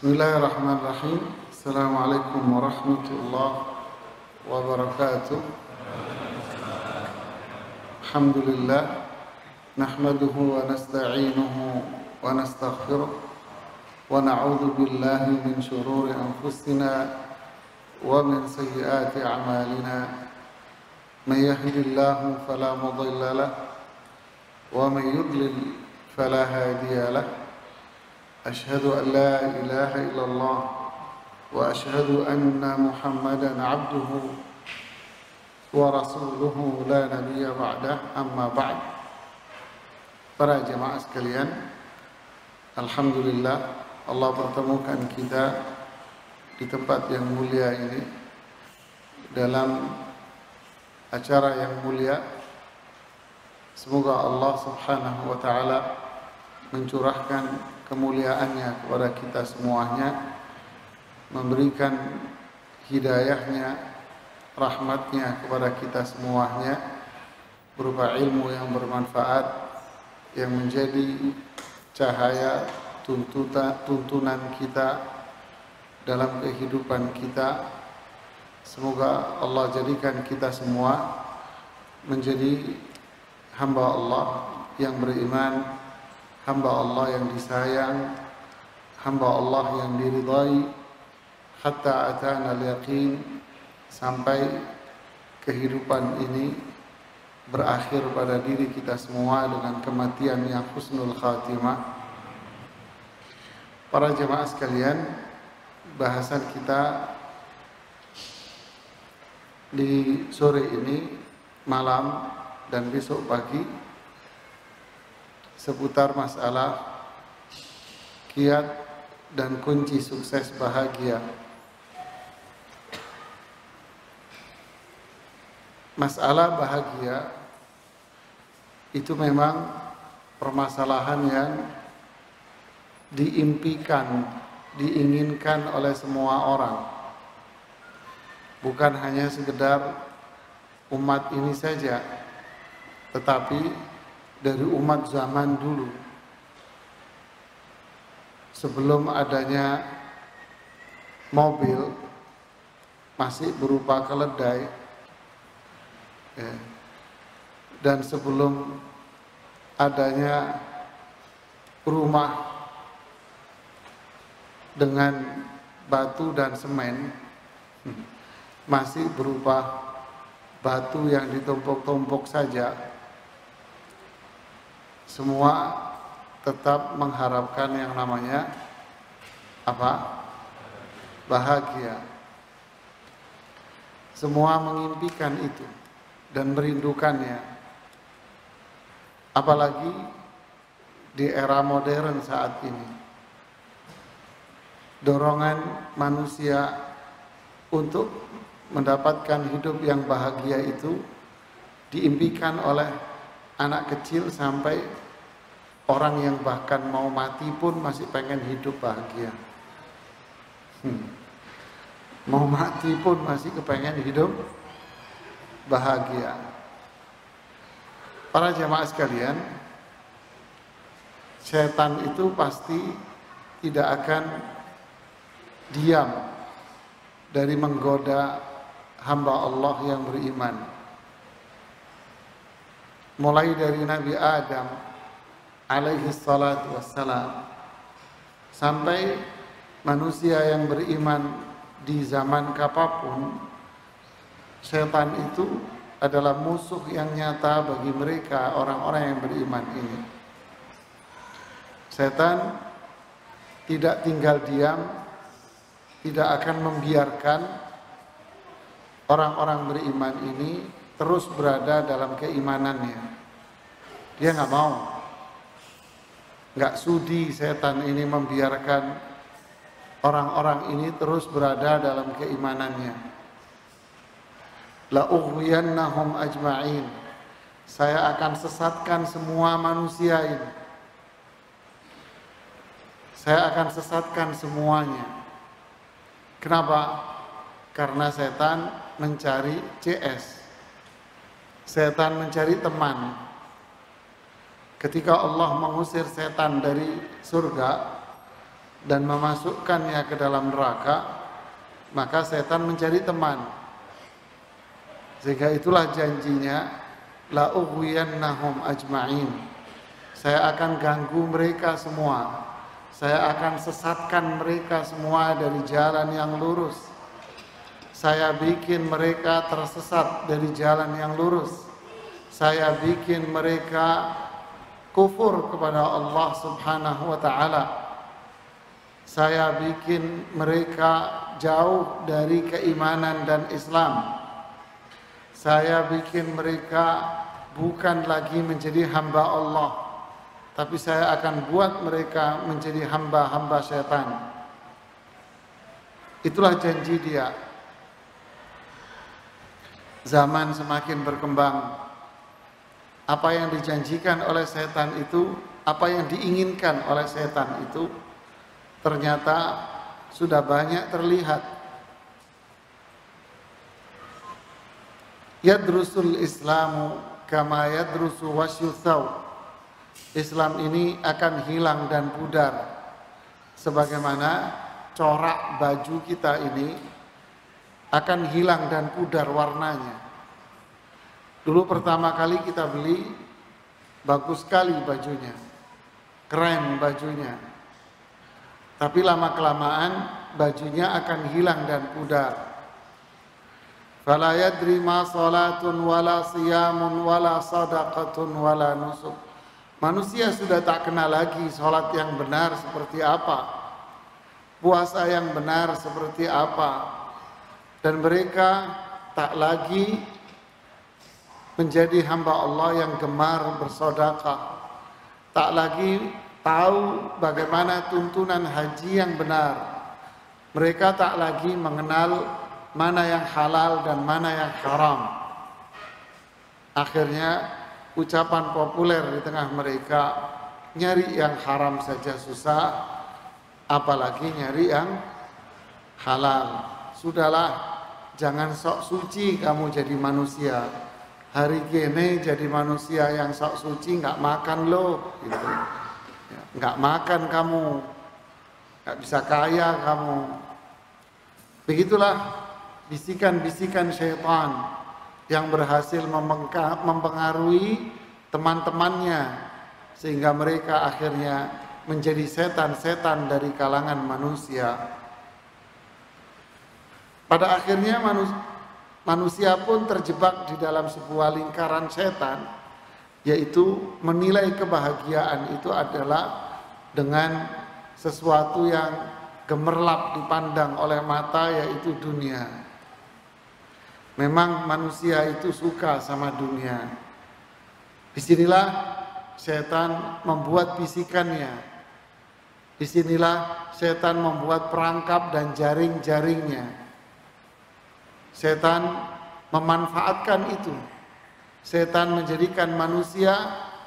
Bismillahirrahmanirrahim. Assalamualaikum warahmatullahi wabarakatuh. Alhamdulillah. Nahmaduhu wa nasta'inuhu wa nastaghfiruh. Wa na'udzu billahi min shururi anfusina wa min sayyiati a'malina. May yahdihillahu fala mudilla lahu wa may yudlil fala hadiya lahu. أشهد أن لا إله إلا الله وأشهد أن محمدا عبده ورسوله لا نبي بعده أما بعد. Para jemaah sekalian, alhamdulillah Allah pertemukan kita di tempat yang mulia ini dalam acara yang mulia. Semoga Allah Subhanahu wa taala mencurahkan kemuliaannya kepada kita semuanya, memberikan hidayahnya, rahmatnya kepada kita semuanya berupa ilmu yang bermanfaat yang menjadi cahaya tuntunan kita dalam kehidupan kita. Semoga Allah jadikan kita semua menjadi hamba Allah yang beriman, hamba Allah yang disayang, hamba Allah yang diridai, hatta atana al-yaqin, sampai kehidupan ini berakhir pada diri kita semua dengan kematian yang husnul khatimah. Para jemaah sekalian, bahasan kita di sore ini, malam dan besok pagi seputar masalah kiat dan kunci sukses bahagia. Masalah bahagia itu memang permasalahan yang diimpikan, diinginkan oleh semua orang. Bukan hanya sekedar umat ini saja, tetapi dari umat zaman dulu, sebelum adanya mobil masih berupa keledai, dan sebelum adanya rumah dengan batu dan semen, masih berupa batu yang ditumpuk-tumpuk saja. Semua tetap mengharapkan yang namanya apa? Bahagia. Semua mengimpikan itu dan merindukannya. Apalagi di era modern saat ini. Dorongan manusia untuk mendapatkan hidup yang bahagia itu diimpikan oleh anak kecil sampai orang yang bahkan mau mati pun masih pengen hidup bahagia. Mau mati pun masih kepengen hidup bahagia. Para jemaah sekalian, setan itu pasti tidak akan diam dari menggoda hamba Allah yang beriman. Mulai dari Nabi Adam alaihi salatu wassalam sampai manusia yang beriman di zaman kapanpun, setan itu adalah musuh yang nyata bagi mereka orang-orang yang beriman ini. Setan tidak tinggal diam, tidak akan membiarkan orang-orang beriman ini terus berada dalam keimanannya. Dia nggak mau, nggak sudi setan ini membiarkan orang-orang ini terus berada dalam keimanannya. La ughwiyannahum ajma'in, saya akan sesatkan semua manusia ini. Saya akan sesatkan semuanya. Kenapa? Karena setan mencari CS. Setan mencari teman. Ketika Allah mengusir setan dari surga, dan memasukkannya ke dalam neraka, maka setan mencari teman. Sehingga itulah janjinya, la ughwiyannahum ajma'in. Saya akan ganggu mereka semua. Saya akan sesatkan mereka semua dari jalan yang lurus. Saya bikin mereka tersesat dari jalan yang lurus. Saya bikin mereka kufur kepada Allah Subhanahu wa ta'ala. Saya bikin mereka jauh dari keimanan dan Islam. Saya bikin mereka bukan lagi menjadi hamba Allah, tapi saya akan buat mereka menjadi hamba-hamba setan. Itulah janji dia. Zaman semakin berkembang, apa yang dijanjikan oleh setan itu, apa yang diinginkan oleh setan itu, ternyata sudah banyak terlihat. Yadrusul Islamu kama yadrusu wasyuthaw. Islam ini akan hilang dan pudar sebagaimana corak baju kita ini akan hilang dan pudar warnanya. Dulu pertama kali kita beli, bagus sekali bajunya, keren bajunya. Tapi lama-kelamaan bajunya akan hilang dan pudar. Fala yadri ma salatun wala siyamun wala sadaqatun wala nusuk. Manusia sudah tak kenal lagi salat yang benar seperti apa, puasa yang benar seperti apa, dan mereka tak lagi menjadi hamba Allah yang gemar bersedekah, tak lagi tahu bagaimana tuntunan haji yang benar. Mereka tak lagi mengenal mana yang halal dan mana yang haram. Akhirnya ucapan populer di tengah mereka, nyari yang haram saja susah, apalagi nyari yang halal. Sudahlah, jangan sok suci kamu jadi manusia. Hari gini jadi manusia yang sok suci nggak makan loh, gitu. Nggak makan kamu, nggak bisa kaya kamu. Begitulah bisikan-bisikan syaitan yang berhasil mempengaruhi teman-temannya sehingga mereka akhirnya menjadi setan-setan dari kalangan manusia. Pada akhirnya manusia pun terjebak di dalam sebuah lingkaran setan, yaitu menilai kebahagiaan itu adalah dengan sesuatu yang gemerlap dipandang oleh mata, yaitu dunia. Memang manusia itu suka sama dunia. Disinilah setan membuat bisikannya. Disinilah setan membuat perangkap dan jaring-jaringnya. Setan memanfaatkan itu. Setan menjadikan manusia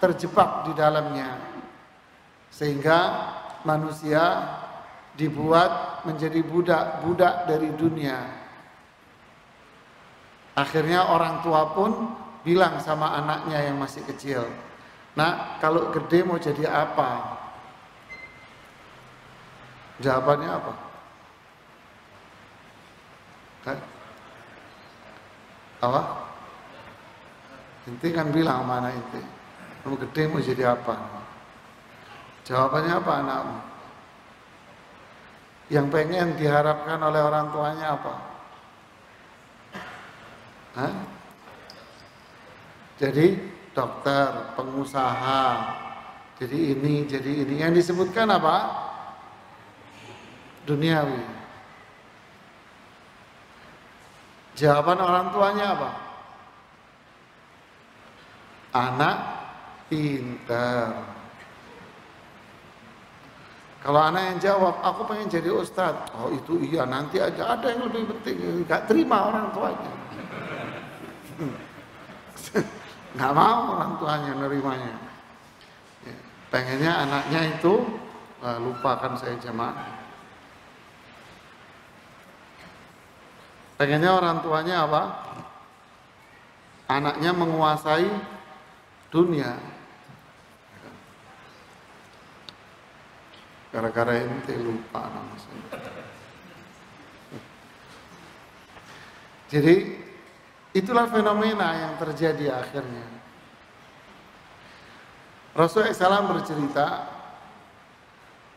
terjebak di dalamnya, sehingga manusia dibuat menjadi budak-budak dari dunia. Akhirnya orang tua pun bilang sama anaknya yang masih kecil, "Nak, kalau gede mau jadi apa?" Jawabannya apa? Apa? Inti kan bilang sama anak inti, "Kamu gede mau jadi apa?" Jawabannya apa anakmu? Yang pengen diharapkan oleh orang tuanya apa? Hah? Jadi dokter, pengusaha, jadi ini. Yang disebutkan apa? Duniawi. Jawaban orang tuanya apa? Anak pintar. Kalau anak yang jawab, "Aku pengen jadi ustadz." "Oh itu iya, nanti aja, ada yang lebih penting." Gak terima orang tuanya. Gak mau orang tuanya nerimanya. Pengennya anaknya itu, lupakan saya jemaah. Pengennya orang tuanya apa? Anaknya menguasai dunia. Gara-gara ente lupa nama saya. Jadi itulah fenomena yang terjadi akhirnya. Rasulullah SAW bercerita,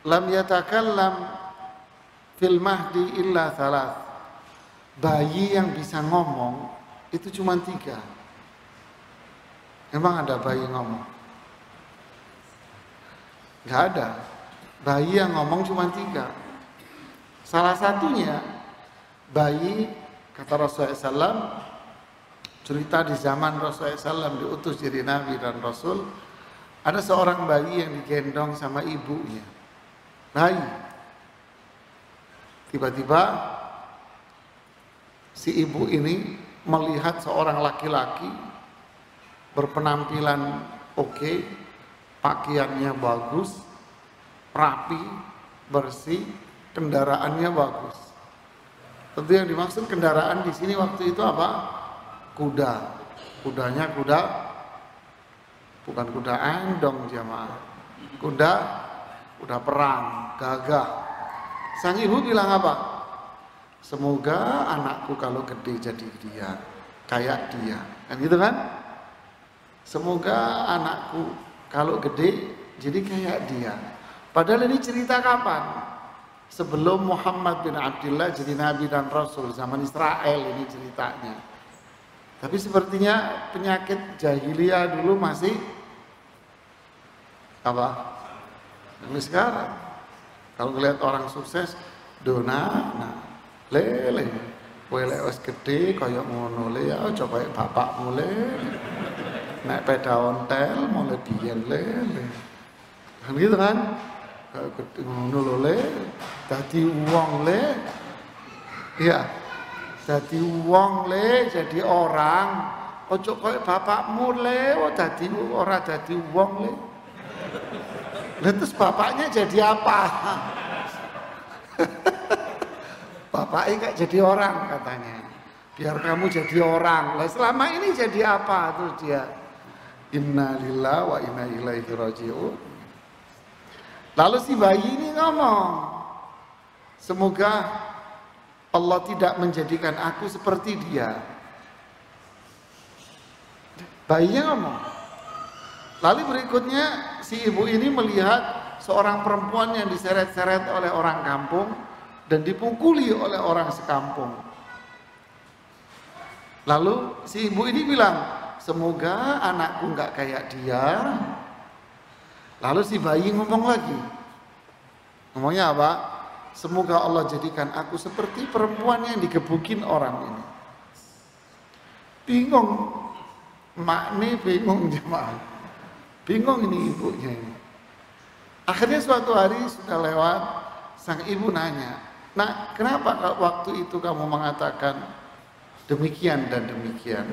lam yatakallam fil mahdi illa thalath. Bayi yang bisa ngomong itu cuma 3. Emang ada bayi ngomong? Nggak ada. Bayi yang ngomong cuma 3. Salah satunya bayi, kata Rasulullah SAW, cerita di zaman Rasulullah SAW diutus jadi Nabi dan Rasul, ada seorang bayi yang digendong sama ibunya. Bayi. Tiba-tiba si ibu ini melihat seorang laki-laki berpenampilan oke, pakaiannya bagus, rapi, bersih, kendaraannya bagus. Tentu yang dimaksud kendaraan di sini waktu itu apa? Kuda. Kudanya kuda, bukan kuda andong jamaah. Kuda perang, gagah. Sang ibu bilang apa? Semoga anakku kalau gede jadi dia, kayak dia. Kan gitu kan? Semoga anakku kalau gede jadi kayak dia. Padahal ini cerita kapan? Sebelum Muhammad bin Abdullah jadi Nabi dan Rasul, zaman Israel ini ceritanya. Tapi sepertinya penyakit jahiliyah dulu masih apa? Sampai sekarang. Kalau ngeliat orang sukses, dona, nah, lele, wele wes gede, kayak ngono le, ya coba bapak mulai, naik peda ontel, mulai biyen lele, kan gitu kan? Kayak gede ngono le, tadi uang le, iya, tadi uang le, jadi orang, ojo kayak bapakmu le, oh tadi orang tadi uang le. Terus bapaknya jadi apa? Bapaknya gak jadi orang katanya. Biar kamu jadi orang. Lah selama ini jadi apa? Terus dia inna lillahi wa inna ilaihi raji'un. Lalu si bayi ini ngomong, semoga Allah tidak menjadikan aku seperti dia. Bayinya ngomong. Lalu berikutnya si ibu ini melihat seorang perempuan yang diseret-seret oleh orang kampung dan dipukuli oleh orang sekampung. Lalu si ibu ini bilang, semoga anakku nggak kayak dia. Lalu si bayi ngomong lagi. Ngomongnya apa? Semoga Allah jadikan aku seperti perempuan yang digebukin orang ini. Bingung. Makne bingung jemaah. Bingung ini ibunya ini. Akhirnya suatu hari sudah lewat, sang ibu nanya, nak kenapa waktu itu kamu mengatakan demikian dan demikian?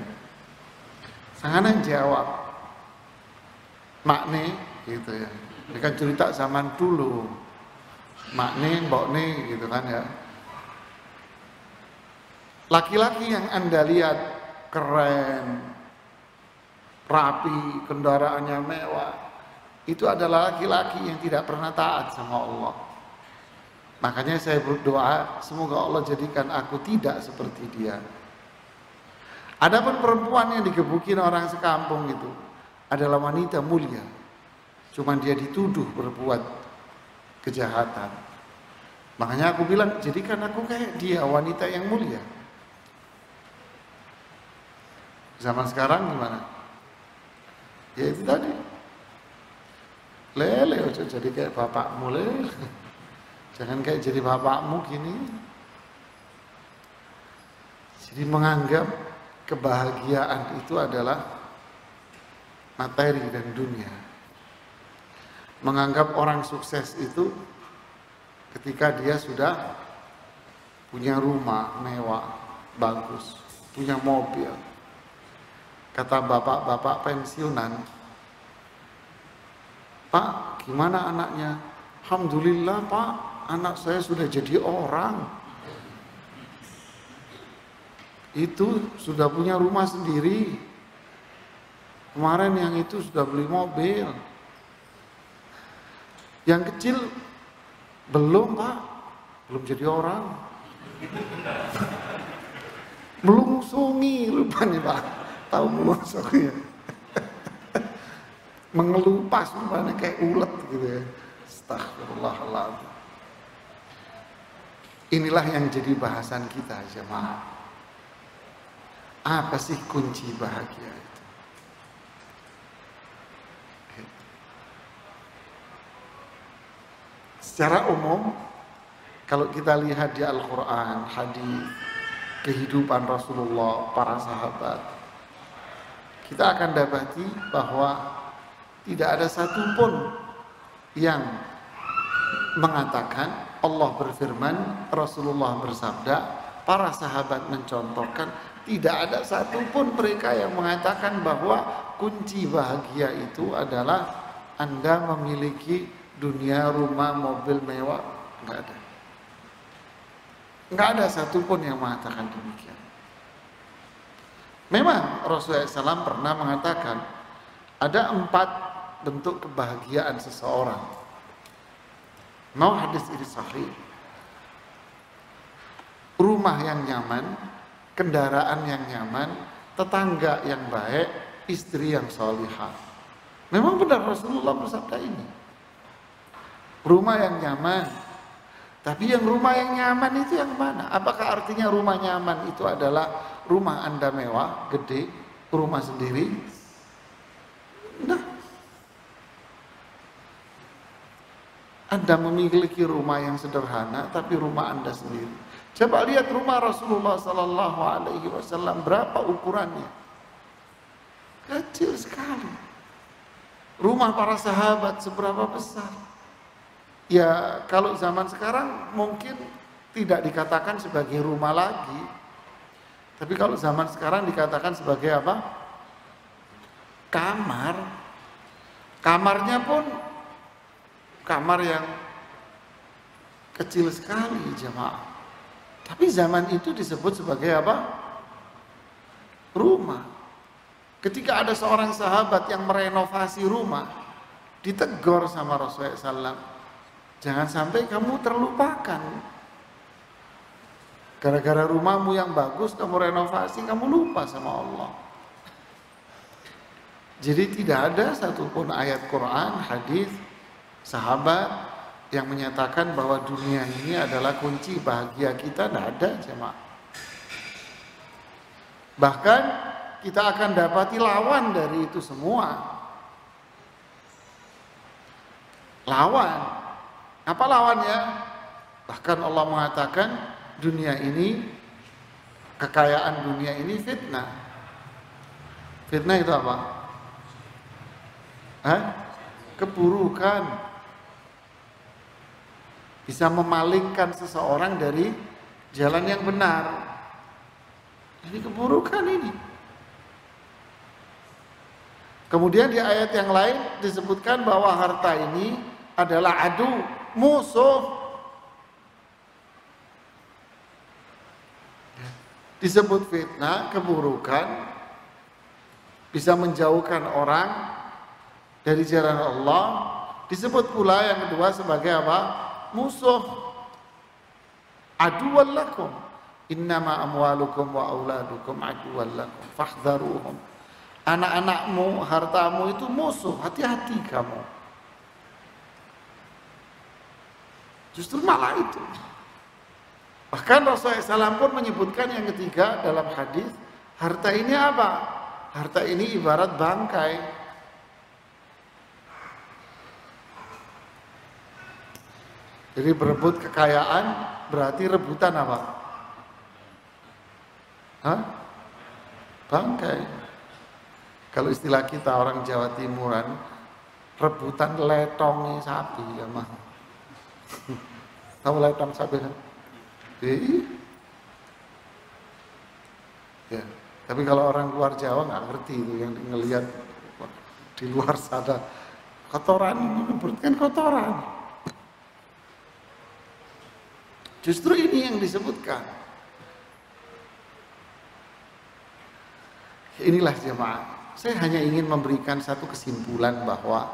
Sang anak jawab, makne gitu ya. Ini kan cerita zaman dulu, makne, mbokne gitu kan ya. Laki-laki yang Anda lihat keren, rapi, kendaraannya mewah, itu adalah laki-laki yang tidak pernah taat sama Allah. Makanya saya berdoa, semoga Allah jadikan aku tidak seperti dia. Adapun perempuan yang digebukin orang sekampung itu adalah wanita mulia, cuman dia dituduh berbuat kejahatan. Makanya aku bilang, jadikan aku kayak dia, wanita yang mulia. Zaman sekarang gimana? Ya itu tadi, lele jadi kayak bapakmu lele, jangan kayak jadi bapakmu gini. Jadi menganggap kebahagiaan itu adalah materi dan dunia. Menganggap orang sukses itu ketika dia sudah punya rumah mewah, bagus, punya mobil. Kata bapak-bapak pensiunan, Pak, gimana anaknya? Alhamdulillah Pak, anak saya sudah jadi orang. Itu sudah punya rumah sendiri. Kemarin yang itu sudah beli mobil. Yang kecil Belum Pak, belum jadi orang. Melungsungi rupanya Pak, tahu melungsungi ya? Mengelupas rupanya kayak ulet gitu ya. Astagfirullahaladzim. Inilah yang jadi bahasan kita jemaah. Apa sih kunci bahagia itu? Secara umum, kalau kita lihat di Al-Quran, hadis, kehidupan Rasulullah, para sahabat, kita akan dapati bahwa tidak ada satupun yang mengatakan, Allah berfirman, Rasulullah bersabda, para sahabat mencontohkan, tidak ada satupun mereka yang mengatakan bahwa kunci bahagia itu adalah Anda memiliki dunia, rumah, mobil mewah. Enggak ada. Enggak ada satupun yang mengatakan demikian. Memang Rasulullah SAW pernah mengatakan ada 4 bentuk kebahagiaan seseorang. Mau hadis ini sahih. Rumah yang nyaman, kendaraan yang nyaman, tetangga yang baik, istri yang salihah. Memang benar Rasulullah bersabda ini. Rumah yang nyaman. Tapi yang rumah yang nyaman itu yang mana? Apakah artinya rumah nyaman itu adalah rumah Anda mewah, gede, rumah sendiri? Nah, Anda memiliki rumah yang sederhana, tapi rumah Anda sendiri. Coba lihat rumah Rasulullah Sallallahu Alaihi Wasallam, berapa ukurannya? Kecil sekali. Rumah para sahabat seberapa besar? Ya kalau zaman sekarang mungkin tidak dikatakan sebagai rumah lagi. Tapi kalau zaman sekarang dikatakan sebagai apa? Kamar. Kamarnya pun kamar yang kecil sekali jemaah. Tapi zaman itu disebut sebagai apa? Rumah. Ketika ada seorang sahabat yang merenovasi rumah, ditegur sama Rasulullah SAW. Jangan sampai kamu terlupakan. Gara-gara rumahmu yang bagus kamu renovasi, kamu lupa sama Allah. Jadi tidak ada satupun ayat Quran, hadis, sahabat yang menyatakan bahwa dunia ini adalah kunci bahagia kita. Tidak ada jemaah. Bahkan kita akan dapati lawan dari itu semua. Lawan. Apa lawannya? Bahkan Allah mengatakan dunia ini, kekayaan dunia ini fitnah. Fitnah itu apa? Keburukan. Bisa memalingkan seseorang dari jalan yang benar. Ini keburukan ini. Kemudian di ayat yang lain disebutkan bahwa harta ini adalah adu, musuh. Disebut fitnah, keburukan, bisa menjauhkan orang dari jalan Allah. Disebut pula yang kedua sebagai apa? Musuh. Aduwwan lakum. Innama amwalukum wa auladukum aduwwan lakum fahdharuhum. Anak-anakmu, hartamu itu musuh, hati-hati kamu. Justru malah itu. Bahkan Rasulullah SAW pun menyebutkan yang ketiga dalam hadis, harta ini apa? Harta ini ibarat bangkai. Jadi berebut kekayaan berarti rebutan apa? Bangkai. Kalau istilah kita orang Jawa Timuran, rebutan letongi sapi ya mah. Tahu letong sapi kan? Ya, tapi kalau orang luar Jawa nggak ngerti itu, yang ngelihat di luar sana kotoran, kan kotoran. Justru ini yang disebutkan. Inilah jemaah. Saya hanya ingin memberikan satu kesimpulan bahwa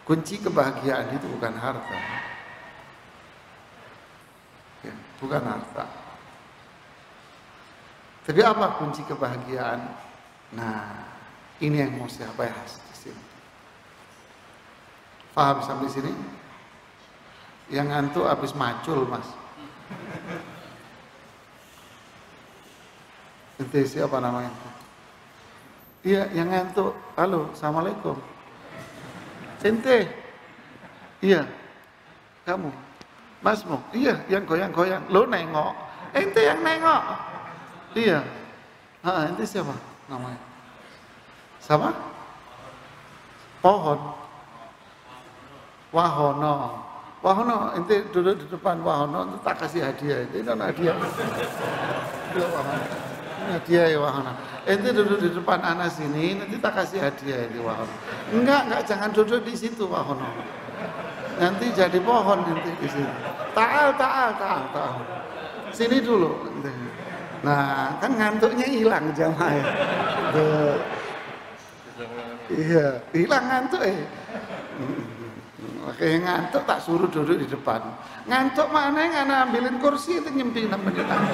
kunci kebahagiaan itu bukan harta. bukan harta. Tapi apa kunci kebahagiaan? Nah, ini yang mau saya bahas di sini. Paham sampai sini? Yang ngantuk habis macul, Mas. Ente siapa namanya? Iya, yang ngantuk. Halo, assalamualaikum. Ente. Iya. Kamu. Masmu. Iya, yang goyang-goyang. Lo nengok. Ente yang nengok. Iya. Ente siapa namanya? Sama? Pohon. Wahono. Wahono, ente duduk di depan Wahono, ente tak kasih hadiah. Ini hadiah. Ini hadiah ya Wahono. Ente duduk di depan Anas ini, nanti tak kasih hadiah ini Wahono. Enggak, jangan duduk di situ Wahono. Nanti jadi pohon nanti di sini. Ta'al. Sini dulu. Nah, kan ngantuknya hilang jamaah. Iya, hilang ngantuk Oke, ngantuk tak suruh duduk di depan. Ngantuk mana yang ana ambilin kursi itu nyemping nemenin aku.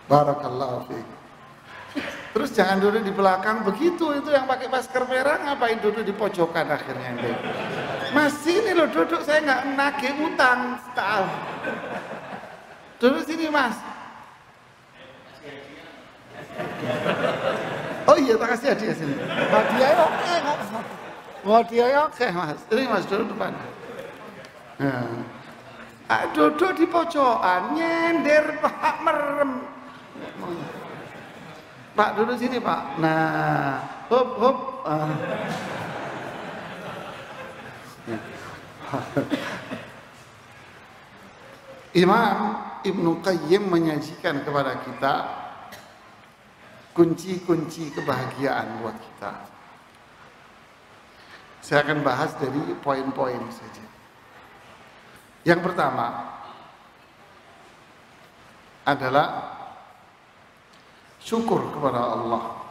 Barakallahu fiik. Terus jangan duduk di belakang begitu, itu yang pakai masker merah ngapain duduk di pojokan akhirnya ini. Mas sini lo duduk, saya nggak nagih utang, tahu. Duduk sini Mas. Oh iya, tak kasih hadiah sini. Hadiah oke, hadiah oke Mas. Ini Mas duduk depan. Nah. Duduk di pojokan, nyender Pak merem. Pak duduk sini Pak. Nah, hop. Imam Ibnu Qayyim menyajikan kepada kita kunci-kunci kebahagiaan buat kita. Saya akan bahas dari poin-poin saja. Yang pertama adalah syukur kepada Allah.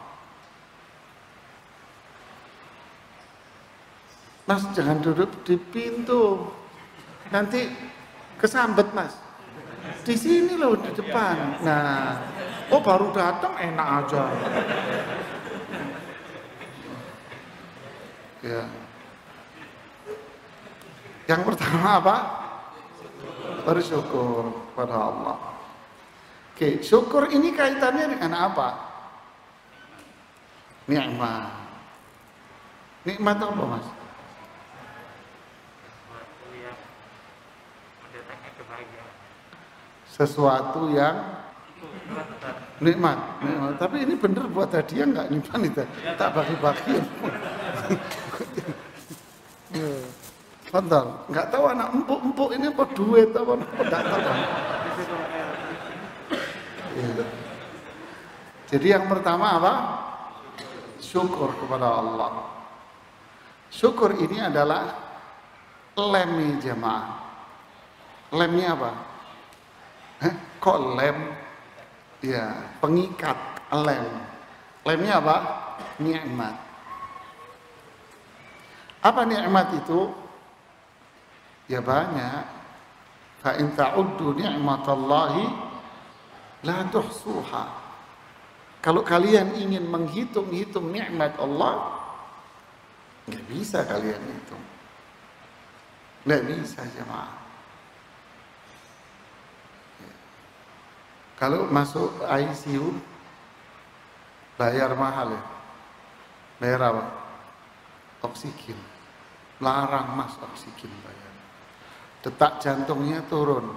Mas jangan duduk di pintu, nanti kesambet Mas. Di sini loh di depan. Nah, oh baru datang enak aja. Ya. Yang pertama apa? Bersyukur kepada Allah. Oke, syukur ini kaitannya dengan apa? Nikmat. Nikmat apa Mas? Sesuatu yang nikmat. Tapi ini bener buat hadiah nggak nyimpan itu? Tak bagi-bagi. Kontal, nggak tahu anak empuk-empuk ini apa duit apa nggak tahu. Jadi yang pertama apa? Syukur kepada Allah. Syukur ini adalah lem jemaah. Lemnya apa? Kok lem? Ya, pengikat lem. Lemnya apa? Nikmat. Apa nikmat itu? Ya banyak. Fa in ta'uddu ni'matallahi la tuhsuha. Kalau kalian ingin menghitung-hitung nikmat Allah, nggak bisa kalian hitung. Nggak bisa jemaah. Kalau masuk ICU bayar mahal ya. Bayar apa? Oksigen. Larang Mas oksigen bayar. Detak jantungnya turun.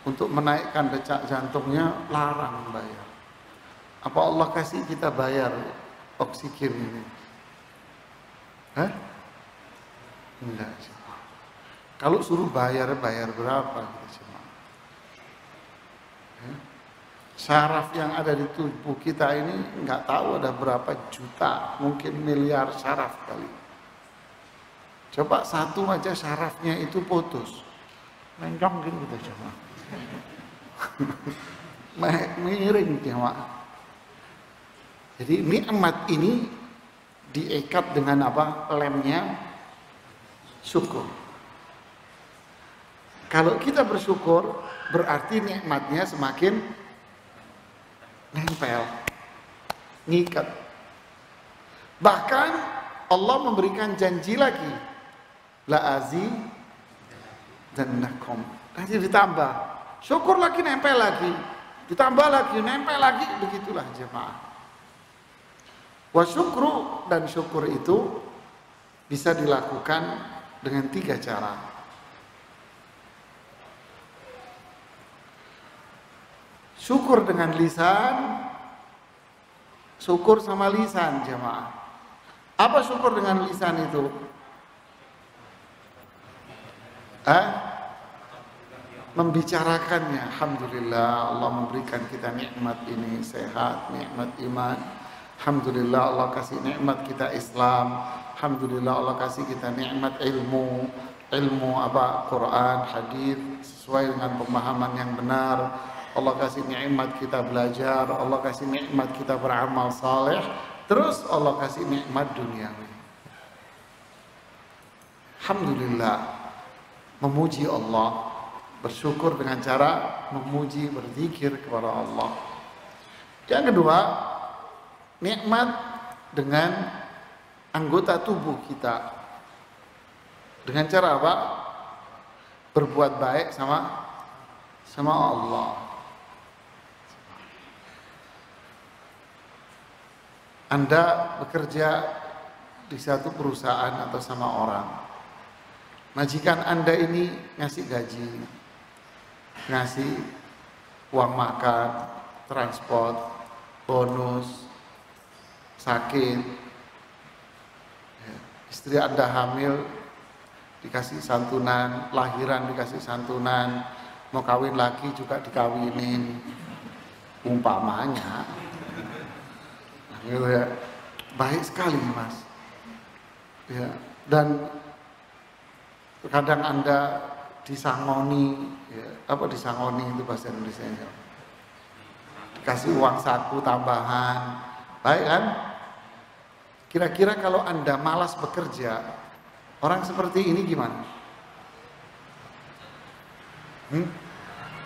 Untuk menaikkan detak jantungnya larang bayar. Apa Allah kasih kita bayar oksigen ini? Hah? Enggak. Kalau suruh bayar berapa gitu cuma? Syaraf yang ada di tubuh kita ini nggak tahu ada berapa juta, mungkin miliar syaraf kali. Coba satu aja syarafnya itu putus, mencong gitu coba, miring coba. Jadi nikmat ini diikat dengan apa? Lemnya syukur. Kalau kita bersyukur, berarti nikmatnya semakin nempel, ngikat. Bahkan Allah memberikan janji lagi, la azidannakum. Nanti ditambah, syukur lagi nempel lagi, ditambah lagi, nempel lagi, begitulah jemaah. Wa syukru, dan syukur itu bisa dilakukan dengan 3 cara. Syukur dengan lisan, syukur sama lisan jemaah. Apa syukur dengan lisan itu? Membicarakannya. Alhamdulillah Allah memberikan kita nikmat ini, sehat, nikmat iman. Alhamdulillah Allah kasih nikmat kita Islam. Alhamdulillah Allah kasih kita nikmat ilmu apa? Quran, hadis sesuai dengan pemahaman yang benar. Allah kasih nikmat kita belajar, Allah kasih nikmat kita beramal saleh, terus Allah kasih nikmat duniawi. Alhamdulillah, memuji Allah, bersyukur dengan cara memuji, berzikir kepada Allah. Yang kedua, nikmat dengan anggota tubuh kita. Dengan cara apa? Berbuat baik sama Allah. Anda bekerja di satu perusahaan atau sama orang. Majikan Anda ini ngasih gaji, ngasih uang makan, transport, bonus, sakit. Istri Anda hamil, dikasih santunan, lahiran dikasih santunan, mau kawin lagi juga dikawinin. Umpamanya. Gitu ya, baik sekali Mas. Ya, dan kadang Anda disangoni, ya, apa disangoni itu bahasa Indonesia-nya? Dikasih uang saku tambahan, baik kan? Kira-kira kalau Anda malas bekerja, orang seperti ini gimana?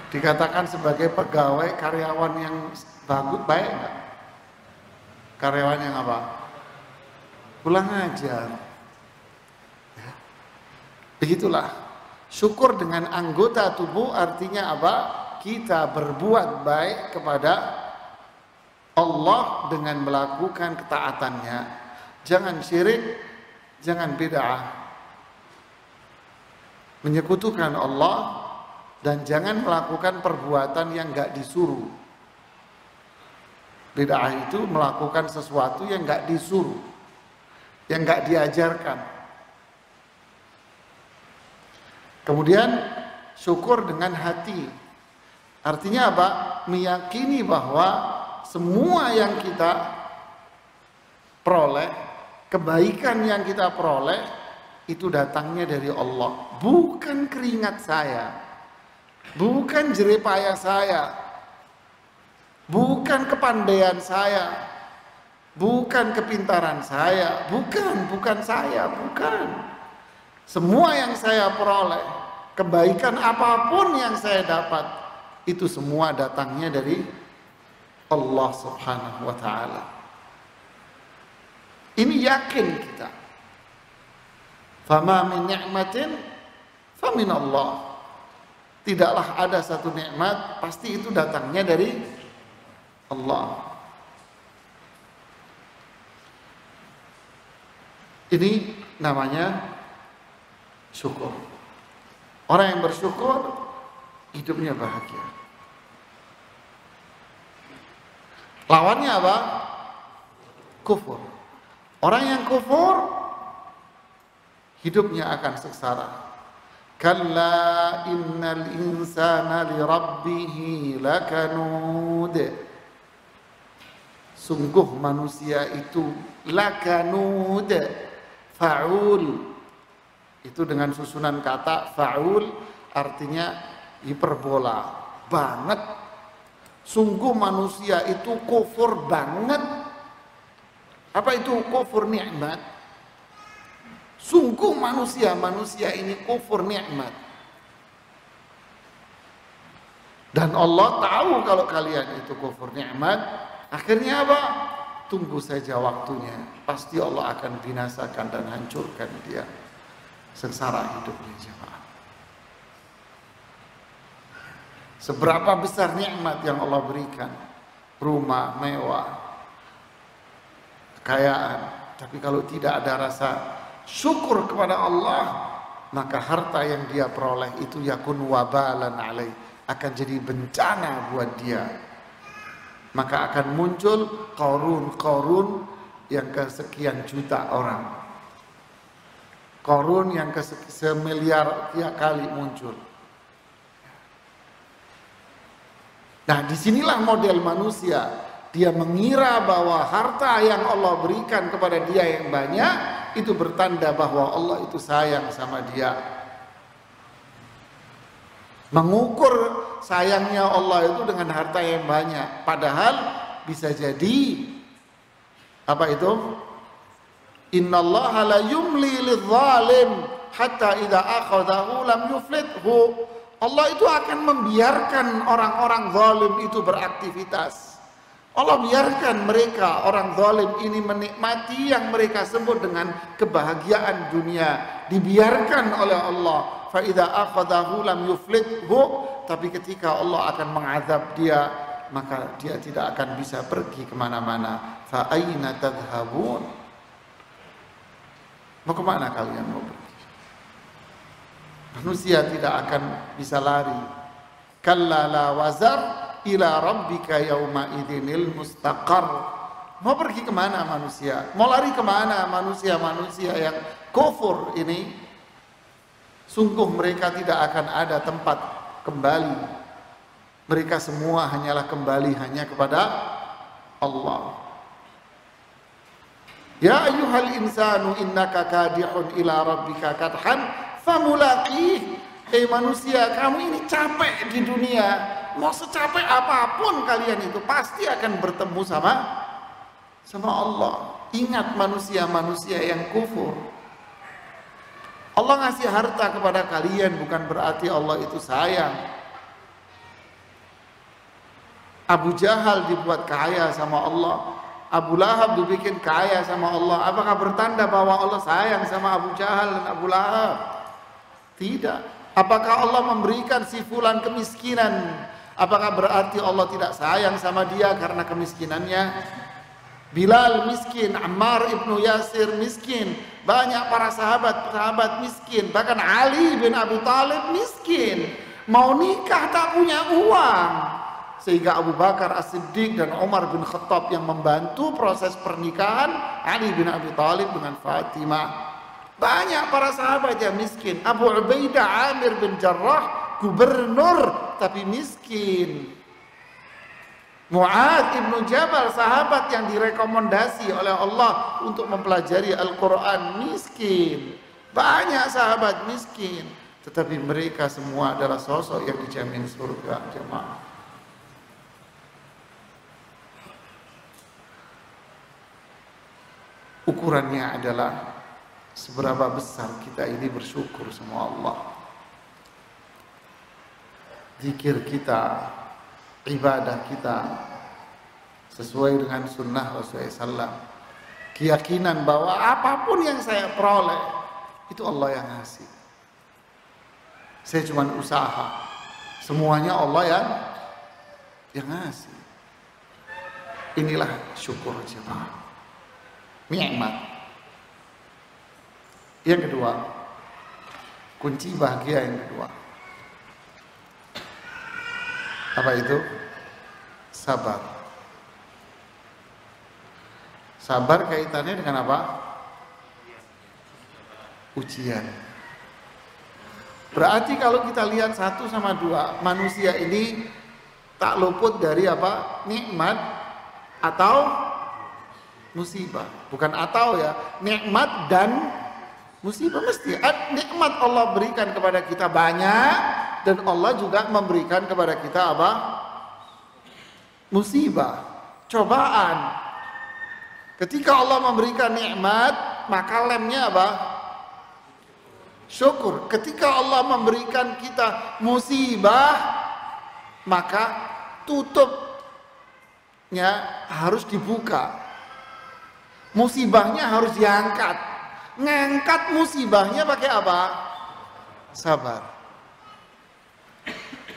Dikatakan sebagai pegawai karyawan yang bagus, baik enggak? Karyawan yang apa? Pulang ajar. Ya. Begitulah. Syukur dengan anggota tubuh artinya apa? Kita berbuat baik kepada Allah dengan melakukan ketaatannya. Jangan syirik, jangan bid'ah. Menyekutukan Allah dan jangan melakukan perbuatan yang enggak disuruh. Bid'ah itu melakukan sesuatu yang enggak disuruh, yang enggak diajarkan. Kemudian syukur dengan hati. Artinya apa? Meyakini bahwa semua yang kita peroleh, kebaikan yang kita peroleh itu datangnya dari Allah, bukan keringat saya, bukan jerih payah saya, bukan kepandaian saya, bukan kepintaran saya, bukan saya, bukan. Semua yang saya peroleh, kebaikan apapun yang saya dapat, itu semua datangnya dari Allah Subhanahu wa ta'ala. Ini yakin kita. Fama min ni'matin famin Allah. Tidaklah ada satu nikmat, pasti itu datangnya dari Allah. Ini namanya syukur. Orang yang bersyukur hidupnya bahagia. Lawannya apa? Kufur. Orang yang kufur hidupnya akan sengsara. Kalla innal insana li rabbih lakanud. Sungguh manusia itu lakanud, fa'ul. Itu dengan susunan kata fa'ul artinya hiperbola, banget. Sungguh manusia itu kufur banget. Apa itu kufur nikmat? Sungguh manusia ini kufur nikmat. Dan Allah tahu kalau kalian itu kufur nikmat. Akhirnya apa? Tunggu saja waktunya. Pasti Allah akan binasakan dan hancurkan dia. Sengsara hidupnya jemaah. Seberapa besar nikmat yang Allah berikan. Rumah mewah, kekayaan. Tapi kalau tidak ada rasa syukur kepada Allah, maka harta yang dia peroleh itu yakun wabalan alaih, akan jadi bencana buat dia. Maka akan muncul Qarun yang kesekian juta orang, Qarun yang semiliar kali muncul. Nah, disinilah model manusia. Dia mengira bahwa harta yang Allah berikan kepada dia yang banyak itu bertanda bahwa Allah itu sayang sama dia. Mengukur sayangnya Allah itu dengan harta yang banyak. Padahal bisa jadi apa itu? Innallaha la yumli lidzalim hatta idza akhadhahu lam yuflithu. Allah itu akan membiarkan orang-orang zalim itu beraktivitas. Allah biarkan mereka, orang zalim ini menikmati yang mereka sebut dengan kebahagiaan dunia. Dibiarkan oleh Allah. Fa idza akhadhahu lam yuflithu. Tapi ketika Allah akan mengazab dia, maka dia tidak akan bisa pergi kemana-mana. Fa aina tadhhabun? Mau kemana kalian mau pergi? Manusia tidak akan bisa lari. Kalla la wazar ila rabbika yauma idzinil mustaqar. Mau pergi kemana manusia? Mau lari kemana manusia-manusia yang kufur ini? Sungguh mereka tidak akan ada tempat kembali. Mereka semua hanyalah kembali hanya kepada Allah. Ya ayyuhal insanu innaka kadihun ila rabbika kadhan famulaqih. Hei manusia, kamu ini capek di dunia. Mau secapek apapun kalian itu pasti akan bertemu sama Allah. Ingat manusia-manusia yang kufur. Allah ngasih harta kepada kalian bukan berarti Allah itu sayang. Abu Jahal dibuat kaya sama Allah. Abu Lahab dibikin kaya sama Allah. Apakah bertanda bahwa Allah sayang sama Abu Jahal dan Abu Lahab? Tidak. Apakah Allah memberikan si fulan kemiskinan? Apakah berarti Allah tidak sayang sama dia karena kemiskinannya? Bilal miskin, Ammar ibnu Yasir miskin, banyak para sahabat miskin, bahkan Ali bin Abi Thalib miskin, mau nikah tak punya uang, sehingga Abu Bakar As-Siddiq dan Umar bin Khattab yang membantu proses pernikahan Ali bin Abi Thalib dengan Fatimah. Banyak para sahabat yang miskin. Abu Ubaidah Amir bin Jarrah gubernur tapi miskin. Mu'adz ibnu Jabal sahabat yang direkomendasi oleh Allah untuk mempelajari Al-Quran miskin. Banyak sahabat miskin, tetapi mereka semua adalah sosok yang dijamin surga jemaah. Ukurannya adalah seberapa besar kita ini bersyukur sama Allah. Zikir kita, ibadah kita sesuai dengan sunnah Rasulullah SAW. Keyakinan bahwa apapun yang saya peroleh itu Allah yang ngasih. Saya cuma usaha, semuanya Allah yang ngasih. Inilah syukur jemaah. Nikmat. Yang kedua, kunci bahagia yang kedua. Apa itu? Sabar. Sabar kaitannya dengan apa? Ujian. Berarti kalau kita lihat 1 sama 2, manusia ini tak luput dari apa? Nikmat atau musibah. Bukan atau ya, nikmat dan musibah mesti. Nikmat Allah berikan kepada kita banyak, dan Allah juga memberikan kepada kita apa? Musibah, cobaan. Ketika Allah memberikan nikmat, maka lemnya apa? Syukur. Ketika Allah memberikan kita musibah, maka tutupnya harus dibuka. Musibahnya harus diangkat. Ngangkat musibahnya pakai apa? Sabar.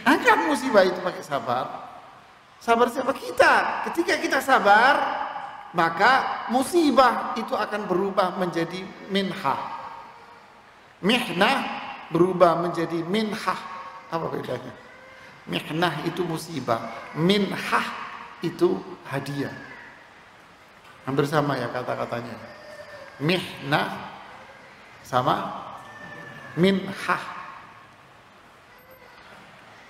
Angkat musibah itu pakai sabar. Sabar siapa? Kita. Ketika kita sabar, maka musibah itu akan berubah menjadi minhah. Mihnah berubah menjadi minhah. Apa bedanya? Mihnah itu musibah, minhah itu hadiah. Hampir sama ya kata-katanya. Mihnah sama minhah.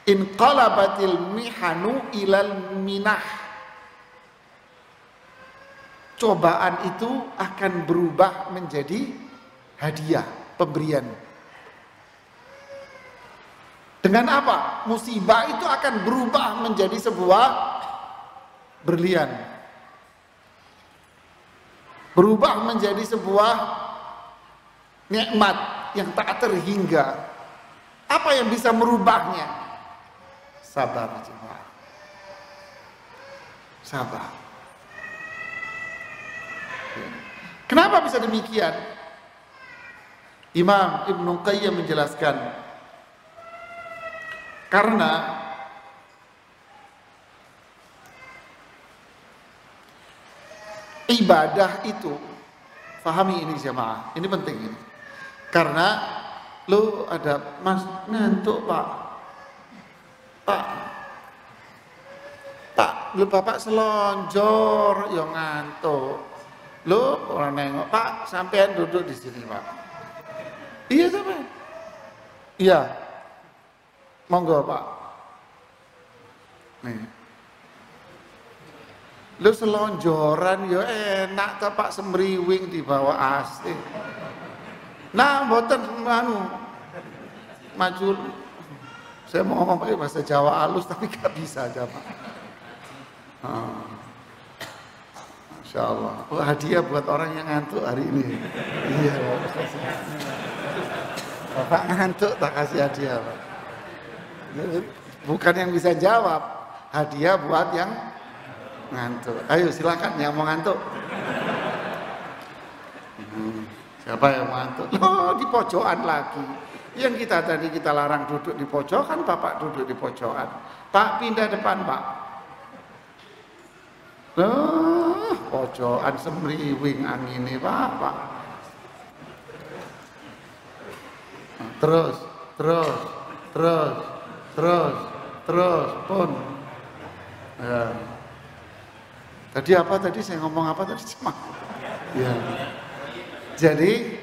Inqalabatil mihanu ilal minah. Cobaan itu akan berubah menjadi hadiah, pemberian. Dengan apa? Musibah itu akan berubah menjadi sebuah berlian. Berubah menjadi sebuah nikmat yang tak terhingga. Apa yang bisa merubahnya? Sabar, jemaah. Sabar. Kenapa bisa demikian? Imam Ibnu Qayyim menjelaskan, karena ibadah itu, pahami ini jemaah, ini penting ini. Karena lu ada mas ngantuk pak, lu bapak selonjor, yo ngantuk. Lu orang nengok, Pak, sampean duduk di sini, Pak. Iya, sampean. Iya. Monggo, Pak. Nih. Lu selonjoran ya enak ta Pak, semriwing di bawah AC. Nah, mboten anu maju. Saya mau ngomong pakai bahasa Jawa halus tapi gak bisa aja, Pak. Insya Allah. Oh, hadiah buat orang yang ngantuk hari ini. Iya. Bapak ngantuk tak kasih hadiah, Pak. Bukan yang bisa jawab, hadiah buat yang ngantuk. Ayo silakan yang mau ngantuk. Siapa yang mau ngantuk? Oh, di pojokan lagi. Yang kita tadi kita larang duduk di pojokan, Bapak duduk di pojokan. Pak pindah depan, Pak. Pojokan semriwing angin ini, Pak. Terus pun. Ya. Tadi apa tadi saya ngomong apa tadi cuma? Ya. Jadi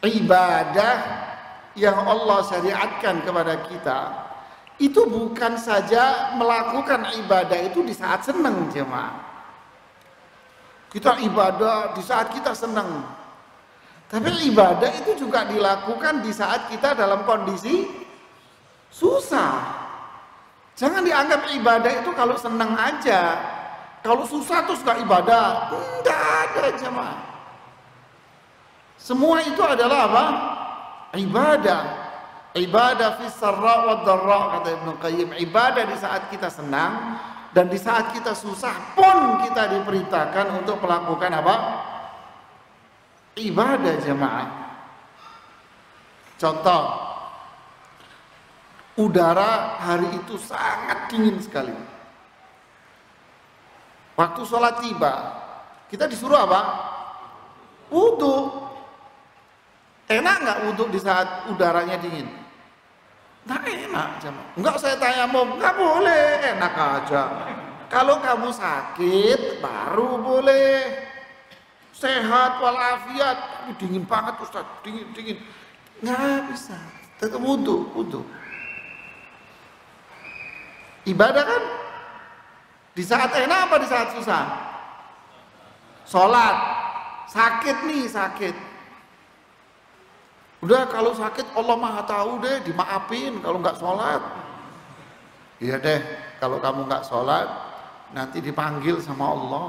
ibadah yang Allah syariatkan kepada kita itu bukan saja melakukan ibadah itu di saat senang, jemaah. Kita ibadah di saat kita senang. Tapi ibadah itu juga dilakukan di saat kita dalam kondisi susah. Jangan dianggap ibadah itu kalau senang aja. Kalau susah terus gak ibadah. Enggak ada, jemaah. Semua itu adalah apa? Ibadah. Ibadah fi sarra wa dharra, kata Ibnu Qayyim. Ibadah di saat kita senang dan di saat kita susah pun kita diperintahkan untuk melakukan apa? Ibadah, jemaah. Contoh, udara hari itu sangat dingin sekali. Waktu sholat tiba, kita disuruh apa? Wudu. Enak nggak wudu di saat udaranya dingin? Nggak enak, jemaah. Enggak, saya tayamum, nggak boleh, enak aja. Kalau kamu sakit baru boleh. Sehat walafiat, tapi dingin banget Ustaz, dingin. Nggak bisa, tetap wudu. Ibadah kan? Di saat enak apa di saat susah? Sholat, sakit. Udah kalau sakit Allah Maha tahu deh, dimaafin kalau nggak sholat. Iya deh, kalau kamu nggak sholat nanti dipanggil sama Allah.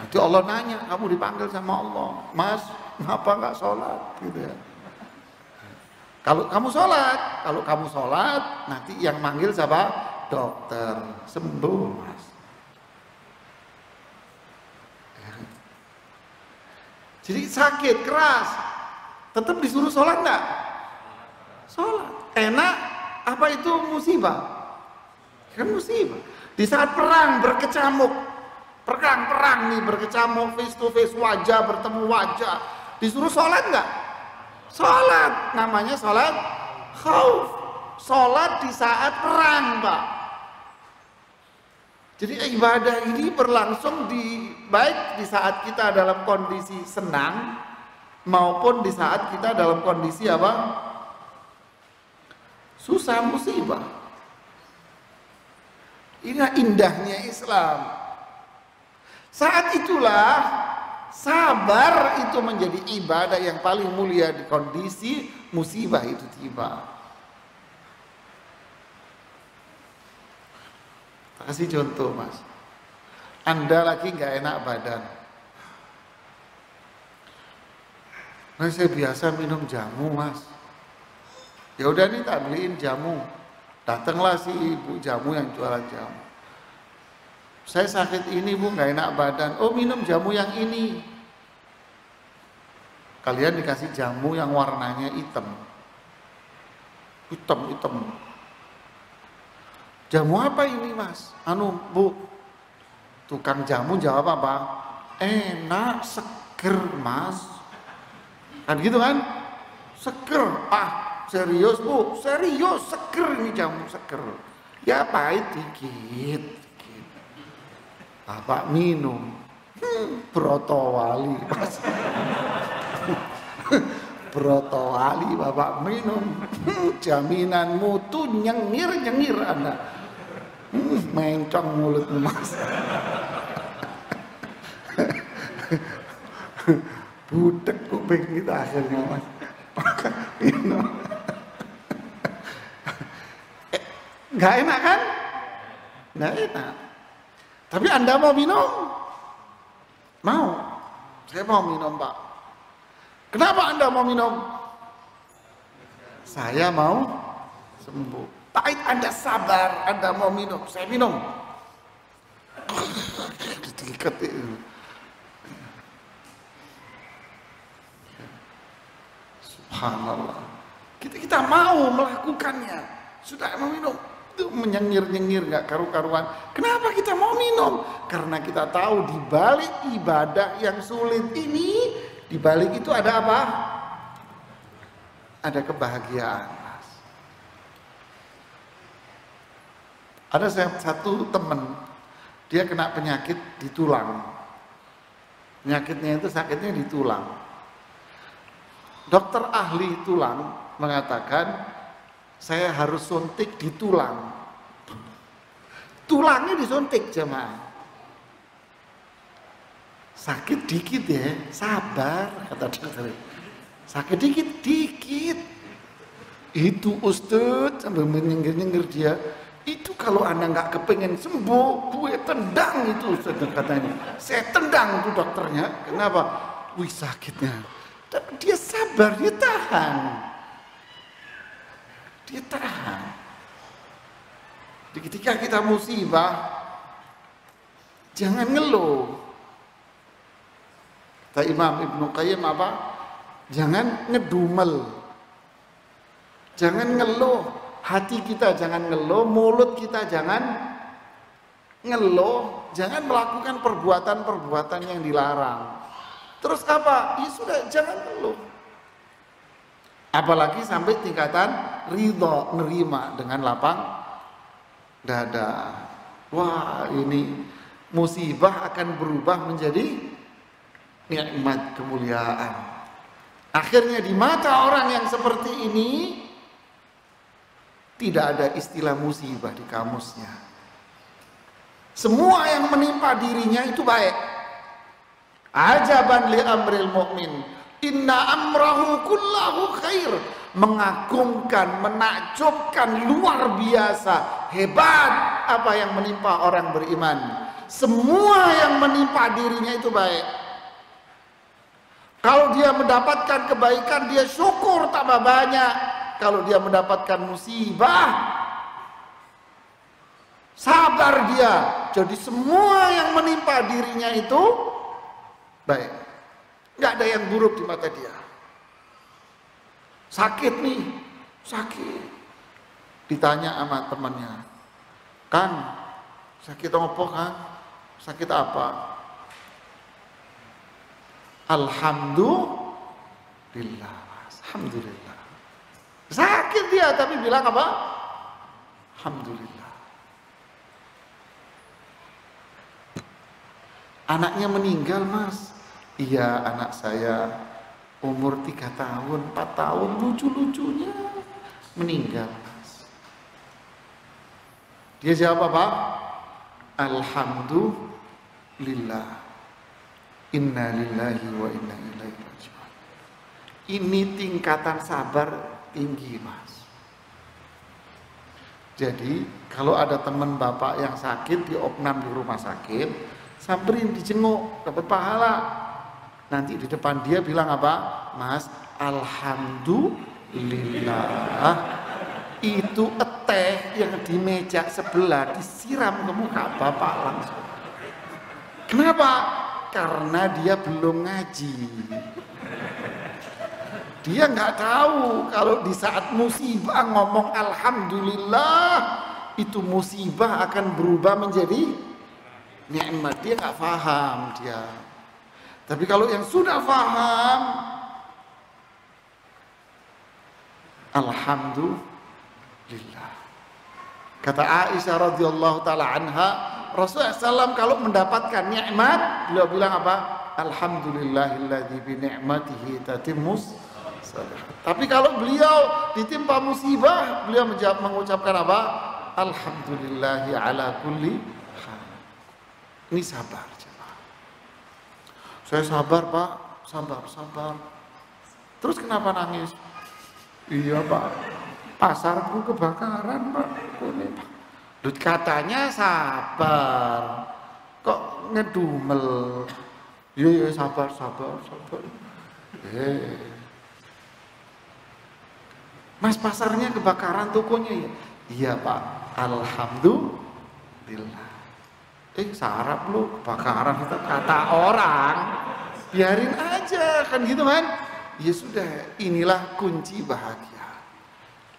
Nanti Allah nanya, kamu dipanggil sama Allah, Mas, kenapa nggak sholat? Gitu ya. Kalau kamu sholat, nanti yang manggil siapa? Dokter, sembuh Mas. Jadi sakit keras, tetap disuruh sholat nggak? Sholat. Enak? Apa itu musibah? Kan musibah. Di saat perang berkecamuk, perang nih berkecamuk, face to face, wajah bertemu wajah, disuruh sholat nggak? Sholat, namanya sholat khauf. Sholat di saat perang, Pak. Jadi ibadah ini berlangsung baik di saat kita dalam kondisi senang maupun di saat kita dalam kondisi apa? Susah, musibah. Ini indahnya Islam. Saat itulah sabar itu menjadi ibadah yang paling mulia di kondisi musibah itu tiba. Kasih contoh Mas, Anda lagi nggak enak badan. Nah, saya biasa minum jamu Mas. Ya udah nih tak beliin jamu. Datanglah si ibu jamu yang jualan jamu. Saya sakit ini Bu, nggak enak badan. Oh minum jamu yang ini. Kalian dikasih jamu yang warnanya hitam. Hitam. Jamu apa ini Mas? Bu, tukang jamu jawab apa? Enak, seger Mas. Kan gitu kan? Seger. Serius Bu, serius, seger ini jamu, seger. Ya pahit dikit. Bapak minum. Broto wali Mas. Broto wali Bapak minum. Jaminan mutu nyengir Anda. Mencong mulutmu Mas. Budek kuping kita akhirnya Mas. Minum. Nggak enak kan? Nggak enak. Tapi Anda mau minum? Mau. Saya mau minum Pak. Kenapa Anda mau minum? Saya mau sembuh. Pahit Anda sabar, Anda mau minum, saya minum. Diikat itu. Subhanallah. Kita mau melakukannya. Sudah mau minum. Itu menyengir-nyengir gak karu-karuan. Kenapa kita mau minum? Karena kita tahu di balik ibadah yang sulit ini, di balik itu ada apa? Ada kebahagiaan. Ada satu teman, dia kena penyakit di tulang. Penyakitnya itu sakitnya di tulang. Dokter ahli tulang mengatakan, saya harus suntik di tulang. Tulangnya disuntik jemaah. Sakit dikit ya, sabar kata dokter. Sakit dikit. Itu Ustadz sambil menyengir-nyengir dia. Itu kalau Anda nggak kepengen sembuh, gue tendang itu katanya. Saya tendang itu dokternya. Kenapa? Wih sakitnya. Tapi dia sabar, dia tahan. Jadi ketika kita musibah, jangan ngeluh. Kata Imam Ibnu Qayyim apa? Jangan ngedumel. Jangan ngeluh. Hati kita jangan ngeluh, mulut kita jangan ngeluh, jangan melakukan perbuatan-perbuatan yang dilarang. Terus apa? Ya sudah, jangan ngeluh. Apalagi sampai tingkatan ridho, nerima dengan lapang dada. Wah, ini musibah akan berubah menjadi nikmat, kemuliaan. Akhirnya di mata orang yang seperti ini tidak ada istilah musibah di kamusnya. Semua yang menimpa dirinya itu baik. Ajaban li amril mu'min, inna amrahu kullahu khair. Mengagumkan, menakjubkan, luar biasa, hebat apa yang menimpa orang beriman. semua yang menimpa dirinya itu baik. Kalau dia mendapatkan kebaikan, dia syukur tambah banyak. Kalau dia mendapatkan musibah, sabar dia. Jadi semua yang menimpa dirinya itu baik. Nggak ada yang buruk di mata dia. Sakit nih, sakit. Ditanya sama temannya, "Kang, sakit apa, Kang? Sakit apa?" Alhamdulillah, alhamdulillah. Sakit dia tapi bilang apa? Alhamdulillah. Anaknya meninggal, Mas. Iya, anak saya umur 3 tahun, 4 tahun, lucu-lucunya meninggal, Mas. Dia jawab apa? Alhamdulillah. Inna lillahi wa inna ilaihi raji'un. Ini tingkatan sabar tinggi, Mas. Jadi kalau ada teman bapak yang sakit, diopnam di rumah sakit, samperin, dijenguk, dapat pahala. Nanti di depan dia bilang apa? Mas, alhamdulillah. Itu teh yang di meja sebelah disiram ke muka bapak langsung. Kenapa? Karena dia belum ngaji. Dia nggak tahu kalau di saat musibah ngomong alhamdulillah, itu musibah akan berubah menjadi nikmat. Dia nggak paham dia. Tapi kalau yang sudah paham, alhamdulillah. Kata Aisyah radhiyallahu taala anha, Rasulullah SAW kalau mendapatkan nikmat, beliau bilang apa? Alhamdulillahilladzi bi ni'matihi tatimmus shalihat. Tapi kalau beliau ditimpa musibah, beliau mengucapkan apa? Alhamdulillahi ala kulli hal. Ini sabar, jemaah. Saya sabar, Pak. Sabar. Terus kenapa nangis? Iya, Pak. Pasarku kebakaran, Pak. Katanya sabar, kok ngedumel? Iya sabar. Mas, pasarnya kebakaran, tokonya ya? Iya, Pak. Alhamdulillah. Sarap lu kebakaran, itu kata orang. Biarin aja, kan gitu kan? Ya sudah, inilah kunci bahagia.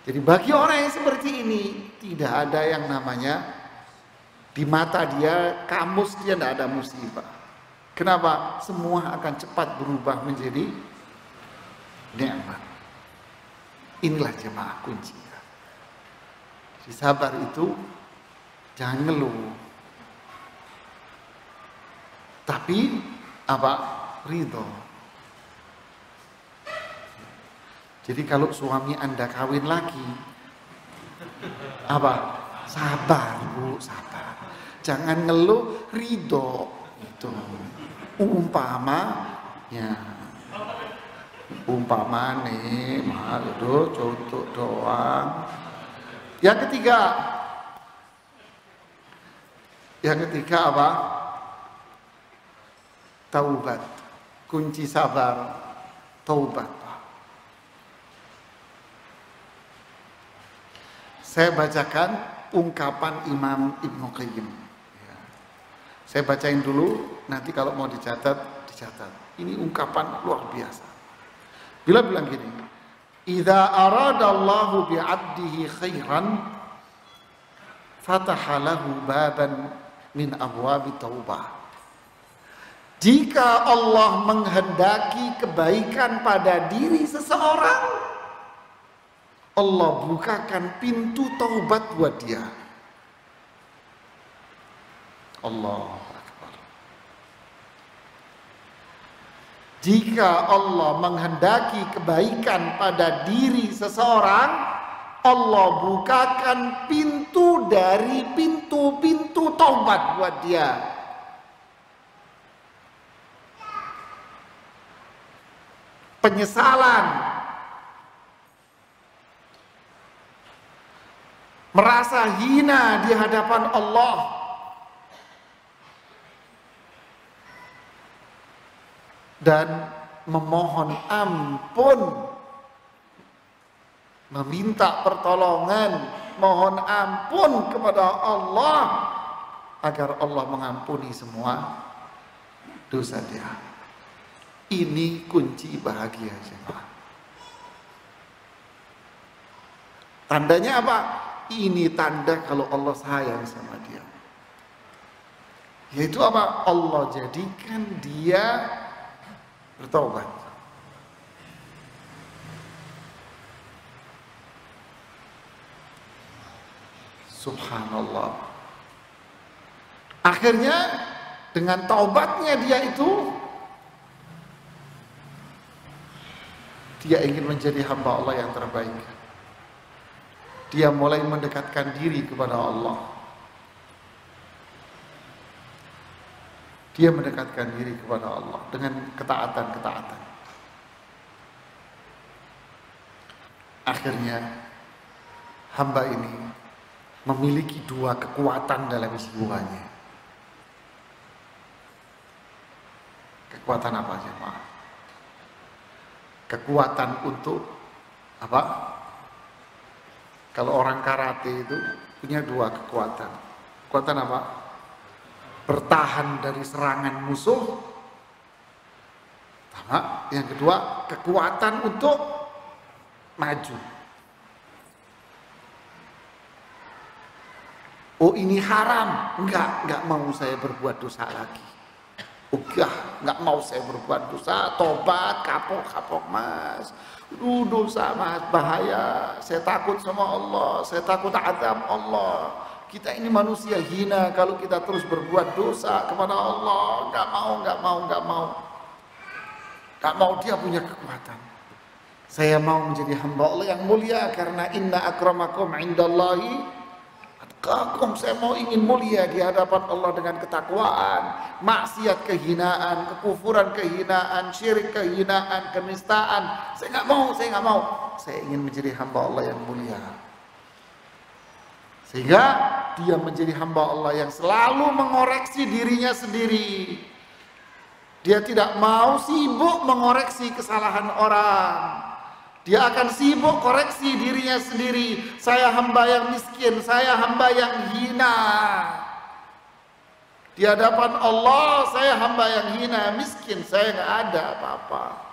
Jadi bagi orang yang seperti ini, tidak ada yang namanya di mata dia, kamus dia tidak ada musibah. Kenapa? Semua akan cepat berubah menjadi nikmat. Inilah jemaah kuncinya. Jadi sabar itu jangan ngeluh, tapi apa? Ridho. Jadi kalau suami Anda kawin lagi, apa? Sabar, Bu, sabar. Jangan ngeluh, ridho. Itu umpama nih, mahal itu contoh doang. Yang ketiga apa? Taubat. Kunci sabar, taubat. Saya bacakan ungkapan Imam Ibnu Qayyim. Saya bacain dulu, nanti kalau mau dicatat. Ini ungkapan luar biasa. Bila bilang gini, "Idza aradallahu bi'abdihi khairan, fataha lahu baban min abwabi taubah." Jika Allah menghendaki kebaikan pada diri seseorang, Allah bukakan pintu taubat buat dia. Allah Akbar. Jika Allah menghendaki kebaikan pada diri seseorang, Allah bukakan pintu dari pintu-pintu taubat buat dia. Penyesalan, merasa hina di hadapan Allah, dan memohon ampun, meminta pertolongan, mohon ampun kepada Allah agar Allah mengampuni semua dosa dia. Ini kunci bahagia jemaah. Tandanya apa? Ini tanda kalau Allah sayang sama dia. Yaitu apa? Allah jadikan dia bertobat. Subhanallah. Akhirnya dengan taubatnya dia itu, dia ingin menjadi hamba Allah yang terbaik. Dia mulai mendekatkan diri kepada Allah. Dia mendekatkan diri kepada Allah dengan ketaatan-ketaatan. Akhirnya hamba ini memiliki dua kekuatan dalam jiwanya. Kekuatan apa jemaah? Kekuatan untuk apa? Kalau orang karate itu punya dua kekuatan. Kekuatan apa? Bertahan dari serangan musuh. Sama. Yang kedua, kekuatan untuk maju. Oh ini haram. Enggak mau saya berbuat dosa lagi. Enggak mau saya berbuat dosa. Tobat, kapok mas. Dosa mas, bahaya. Saya takut sama Allah. Saya takut azab Allah. Kita ini manusia hina kalau kita terus berbuat dosa kepada Allah. Enggak mau dia punya kekuatan. Saya mau menjadi hamba Allah yang mulia karena inna akramakum indallahi atqakum. Saya mau ingin mulia di hadapan Allah dengan ketakwaan. Maksiat kehinaan, kekufuran kehinaan, syirik kehinaan, kenistaan. Saya nggak mau. Saya ingin menjadi hamba Allah yang mulia. Sehingga dia menjadi hamba Allah yang selalu mengoreksi dirinya sendiri. Dia tidak mau sibuk mengoreksi kesalahan orang. Dia akan sibuk koreksi dirinya sendiri. Saya hamba yang miskin, saya hamba yang hina. Di hadapan Allah saya hamba yang hina, miskin, saya nggak ada apa-apa.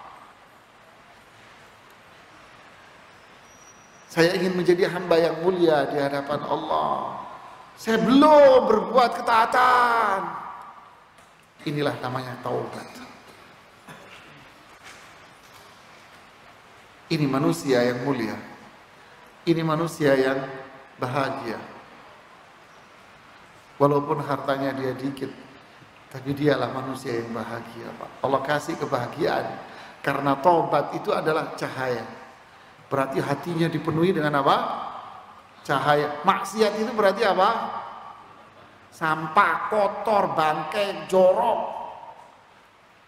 Saya ingin menjadi hamba yang mulia di hadapan Allah. Saya belum berbuat ketaatan. Inilah namanya taubat. Ini manusia yang mulia. Ini manusia yang bahagia. Walaupun hartanya dia dikit, tapi dialah manusia yang bahagia, Pak. Allah kasih kebahagiaan karena taubat itu adalah cahaya. Berarti hatinya dipenuhi dengan apa? Cahaya. Maksiat itu berarti apa? Sampah, kotor, bangkai, jorok.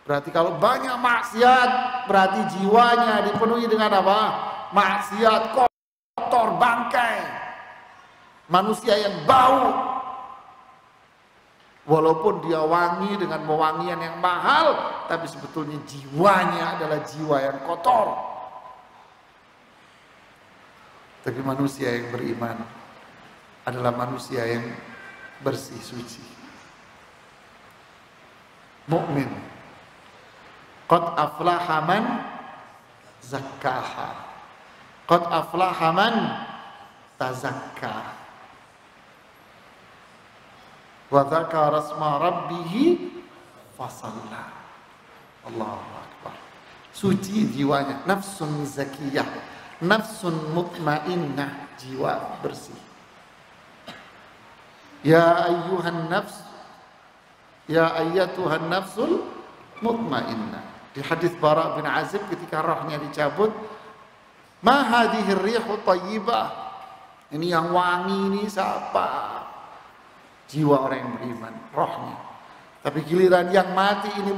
Berarti kalau banyak maksiat, berarti jiwanya dipenuhi dengan apa? Maksiat, kotor, bangkai. Manusia yang bau. Walaupun dia wangi dengan pewangian yang mahal, tapi sebetulnya jiwanya adalah jiwa yang kotor. Tapi manusia yang beriman adalah manusia yang bersih, suci. Mukmin. Qad aflaha man zakkaha. Qad aflaha man tazakka. Wa dzakara asma rabbih fasalla. Allahu akbar. Suci jiwanya, nafsun zakiyah, nafsun mutmainnah, jiwa bersih. Ya ayyuhan nafs, ya ayyatuhan nafsul mutmainnah. Di hadis Bara bin Azib ketika rohnya dicabut, ma hadhihi rihu thayyibah. Ini yang wangi ini siapa? Jiwa orang yang beriman, rohnya. Tapi giliran yang mati ini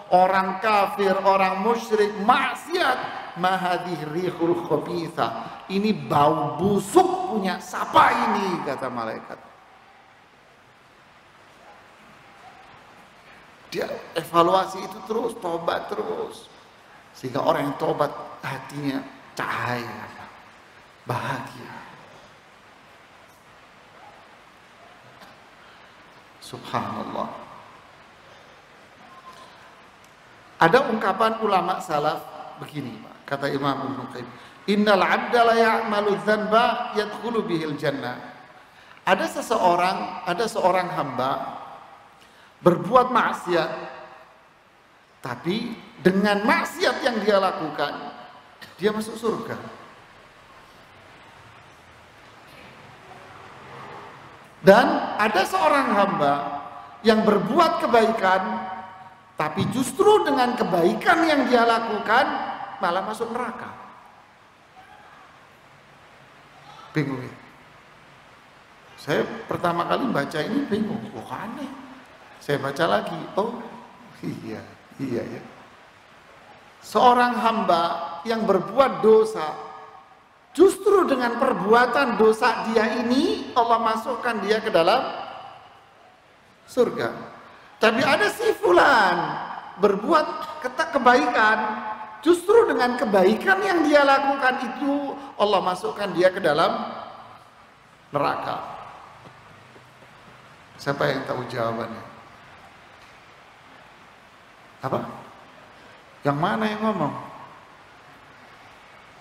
orang kafir, orang musyrik, maksiat, ma hadhihi rihul khabithah. Ini bau busuk punya siapa ini, kata malaikat. Dia evaluasi itu terus, tobat terus. Sehingga orang yang tobat hatinya cahaya, bahagia. Subhanallah. Ada ungkapan ulama salaf begini, kata Imam Ibnu Qayyim, innal 'abda la ya'malu dzanba yadkhulu bihil jannah. Ada seorang hamba berbuat maksiat, tapi dengan maksiat yang dia lakukan, dia masuk surga. Dan ada seorang hamba yang berbuat kebaikan, tapi justru dengan kebaikan yang dia lakukan malah masuk neraka. Bingung ya? Saya pertama kali baca ini bingung, kok aneh. Saya baca lagi, oh iya ya. Seorang hamba yang berbuat dosa, justru dengan perbuatan dosa dia ini Allah masukkan dia ke dalam surga. Tapi ada si fulan berbuat kebaikan, justru dengan kebaikan yang dia lakukan itu Allah masukkan dia ke dalam neraka. Siapa yang tahu jawabannya? Apa? Yang mana yang ngomong?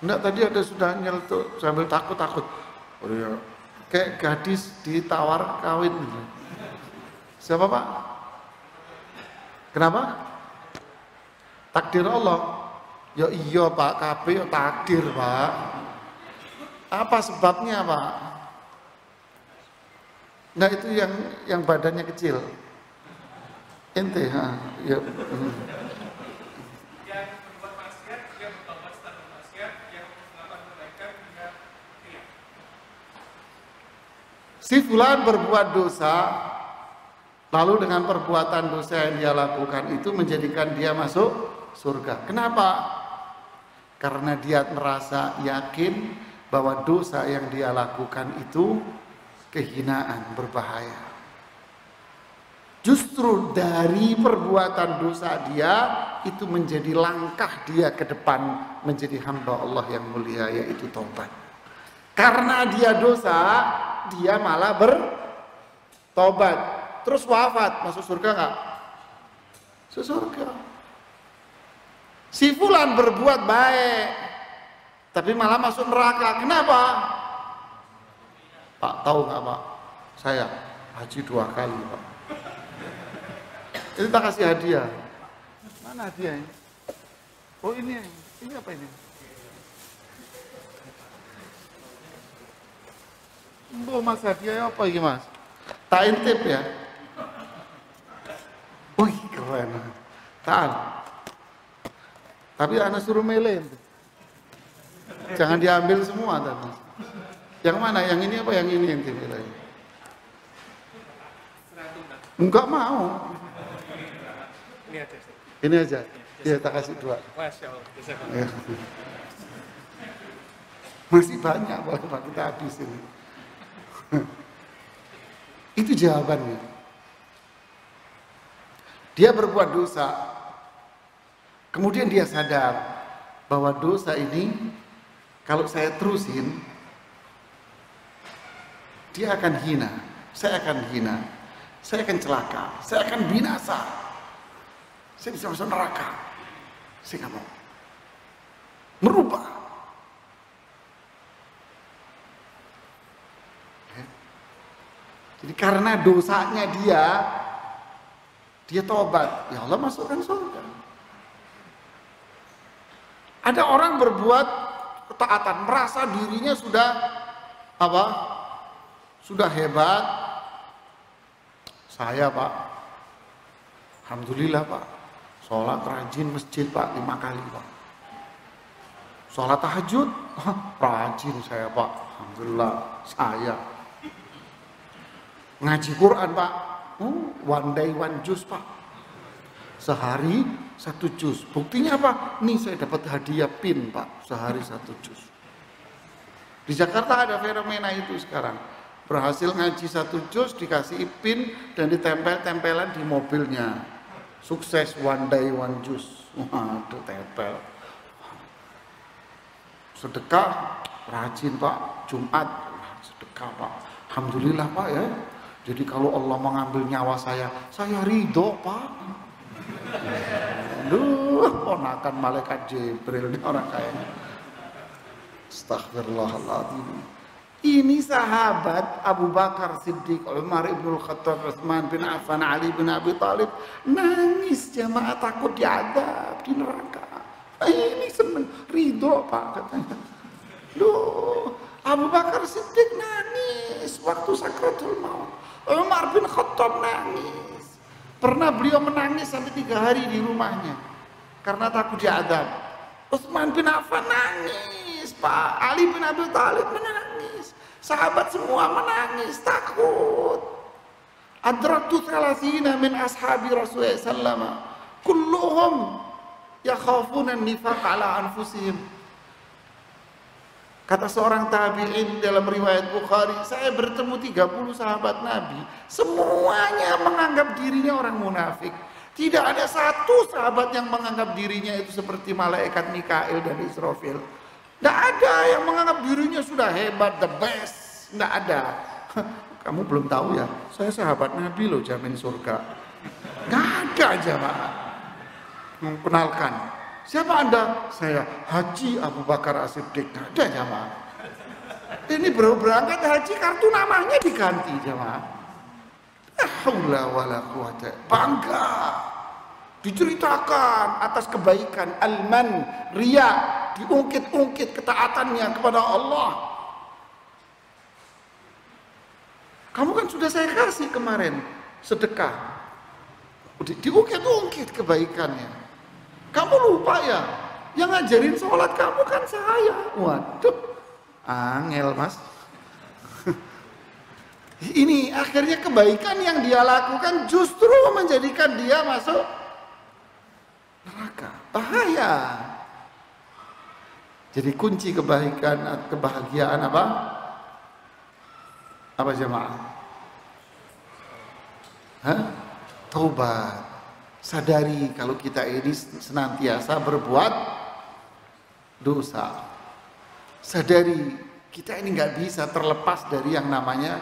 Enggak, tadi ada sudah nyeletuk sambil takut-takut. Oh iya. Kayak gadis ditawar kawin. Siapa Pak? Kenapa? Takdir Allah. Ya iya Pak, kabeh takdir Pak. Apa sebabnya Pak? Nah itu yang badannya kecil. Ente, ya. Yang berbuat maksiat, dia bertobat setelah bermaksiat, yang melakukan kebaikan hingga riya. Si fulan berbuat dosa, lalu dengan perbuatan dosa yang dia lakukan itu menjadikan dia masuk surga. Kenapa? Karena dia merasa yakin bahwa dosa yang dia lakukan itu kehinaan, berbahaya. Justru dari perbuatan dosa dia itu menjadi langkah dia ke depan menjadi hamba Allah yang mulia, yaitu taubat. Karena dia dosa, dia malah bertobat, terus wafat, masuk surga nggak? Masuk surga. Si fulan berbuat baik, tapi malah masuk neraka. Kenapa? Pak tahu nggak Pak? Saya haji 2 kali Pak. Itu tak kasih hadiah. Mana hadiahnya? Oh ini apa ini? Oh mas hadiahnya apa ini mas? Tak intip ya? Wih keren. Tak. Tapi anak suruh milih. Jangan diambil semua tapi. Yang mana? Yang ini apa yang ini yang milih? Enggak mau. Ini aja. Ini aja. Ya tak kasih 2. Masya Allah. Ya. Masih banyak boleh Pak kita habisin. Itu jawabannya. Dia berbuat dosa, kemudian dia sadar bahwa dosa ini kalau saya terusin, dia akan hina, saya akan hina, saya akan celaka, saya akan binasa, saya bisa masuk neraka. Saya nggak mau merubah. Jadi karena dosanya dia tobat, ya Allah masukkan surga. Ada orang berbuat ketaatan, merasa dirinya sudah apa? Sudah hebat. Saya Pak, alhamdulillah Pak, sholat rajin masjid Pak 5 kali Pak. Sholat tahajud, rajin saya Pak, alhamdulillah saya. Ngaji Quran Pak, one day one juz Pak, sehari 1 juz. Buktinya apa? Nih saya dapat hadiah pin Pak, sehari 1 juz. Di Jakarta ada fenomena itu sekarang. Berhasil ngaji 1 juz, dikasih pin dan ditempel-tempelan di mobilnya. Sukses one day one juice. Waduh, tepel. Sedekah rajin Pak, Jumat sedekah Pak. Alhamdulillah Pak ya. Jadi kalau Allah mengambil nyawa saya ridho Pak. Aduh, ponakan malaikat Jibril ini orang kayaknya. Astaghfirullahaladzim. Ini sahabat Abu Bakar Siddiq, Umar ibn Khattab, Utsman bin Affan, Ali bin Abi Thalib nangis jamaah takut diadab di neraka. Ini seneng, ridho Pak katanya. Loh, Abu Bakar Siddiq nangis waktu sakratul maut. Umar bin Khattab nangis. Pernah beliau menangis sampai 3 hari di rumahnya karena takut diadab. Utsman bin Affan nangis Pak, Ali bin Abi Thalib menangis, sahabat semua menangis takut. Adraktu 30 min ashabi Rasulullah sallallahu kulluhum yakhafuna an-nifaq ala anfusihim. Kata seorang tabi'in dalam riwayat Bukhari, saya bertemu 30 sahabat Nabi, semuanya menganggap dirinya orang munafik. Tidak ada satu sahabat yang menganggap dirinya itu seperti malaikat Mikail dan Israfil. Tidak ada yang menganggap dirinya sudah hebat, the best. Tidak ada. Kamu belum tahu ya, saya sahabat Nabi loh, jamin surga. Tidak ada jamaah. Mengenalkan. Siapa Anda? Saya Haji Abu Bakar As-Siddiq. Tidak ada jamaah. Ini baru berangkat haji, kartu namanya diganti jamaah. Haula wala quwata. Bangga. Diceritakan atas kebaikan, alman, riya, diungkit-ungkit ketaatannya kepada Allah. Kamu kan sudah saya kasih kemarin sedekah. Diungkit-ungkit kebaikannya. Kamu lupa ya? Yang ngajarin sholat kamu kan saya. Waduh, angel mas. Ini akhirnya kebaikan yang dia lakukan justru menjadikan dia masuk neraka. Bahaya. Jadi kunci kebaikan, kebahagiaan apa? Apa jemaah? Hah? Taubat. Sadari kalau kita ini senantiasa berbuat dosa. Sadari kita ini nggak bisa terlepas dari yang namanya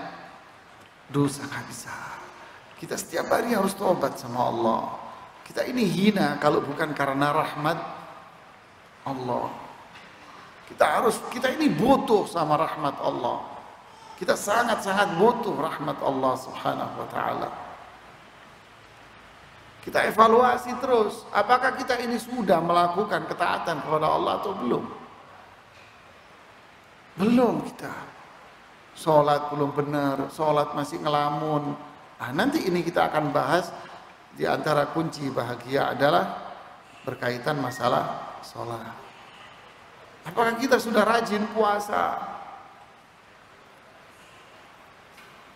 dosa, nggak bisa. Kita setiap hari harus tobat sama Allah. Kita ini hina kalau bukan karena rahmat Allah. Kita ini butuh sama rahmat Allah. Kita sangat-sangat butuh rahmat Allah Subhanahu wa taala. Kita evaluasi terus, apakah kita ini sudah melakukan ketaatan kepada Allah atau belum? Belum kita. Sholat belum benar, sholat masih ngelamun. Nah, nanti ini kita akan bahas di antara kunci bahagia adalah berkaitan masalah sholat. Apakah kita sudah rajin puasa?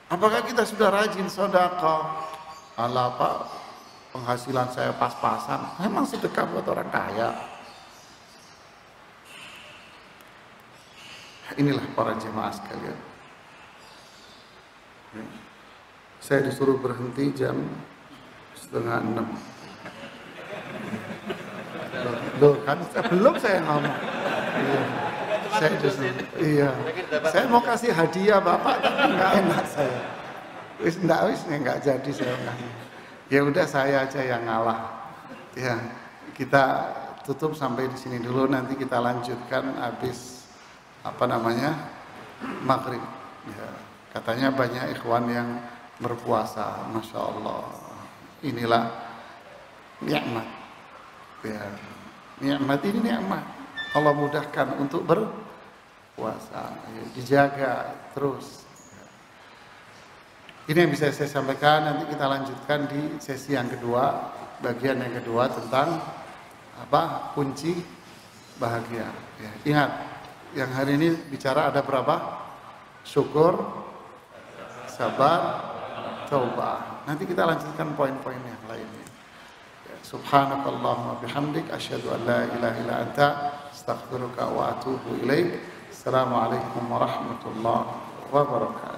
Apakah kita sudah rajin sedekah? Alah Pak, penghasilan saya pas-pasan. Memang sedekah buat orang kaya. Inilah para jemaah sekalian. Saya disuruh berhenti jam 5:30. Loh kan belum saya ngomong. Iya. Saya disuruh. Iya. Saya mau kasih hadiah Bapak tapi enggak enak saya. Wis enggak jadi saya ngasih. Ya udah saya aja yang ngalah. Ya, kita tutup sampai di sini dulu, nanti kita lanjutkan habis maghrib. Ya, katanya banyak ikhwan yang berpuasa, masya Allah. Inilah nikmat. Ya, nikmat ini nikmat. Allah mudahkan untuk berpuasa. Ya, dijaga terus. Ini yang bisa saya sampaikan. Nanti kita lanjutkan di sesi yang kedua, bagian yang kedua tentang kunci bahagia. Ya, ingat, yang hari ini bicara ada berapa? Syukur, sabar, taubah. Nanti kita lanjutkan poin-poin yang lainnya. Ya, subhanakallahumma bihamdik, asyhadu an la ilaha illa anta, astaghfiruka wa atubu ilaik. Assalamualaikum warahmatullahi wabarakatuh.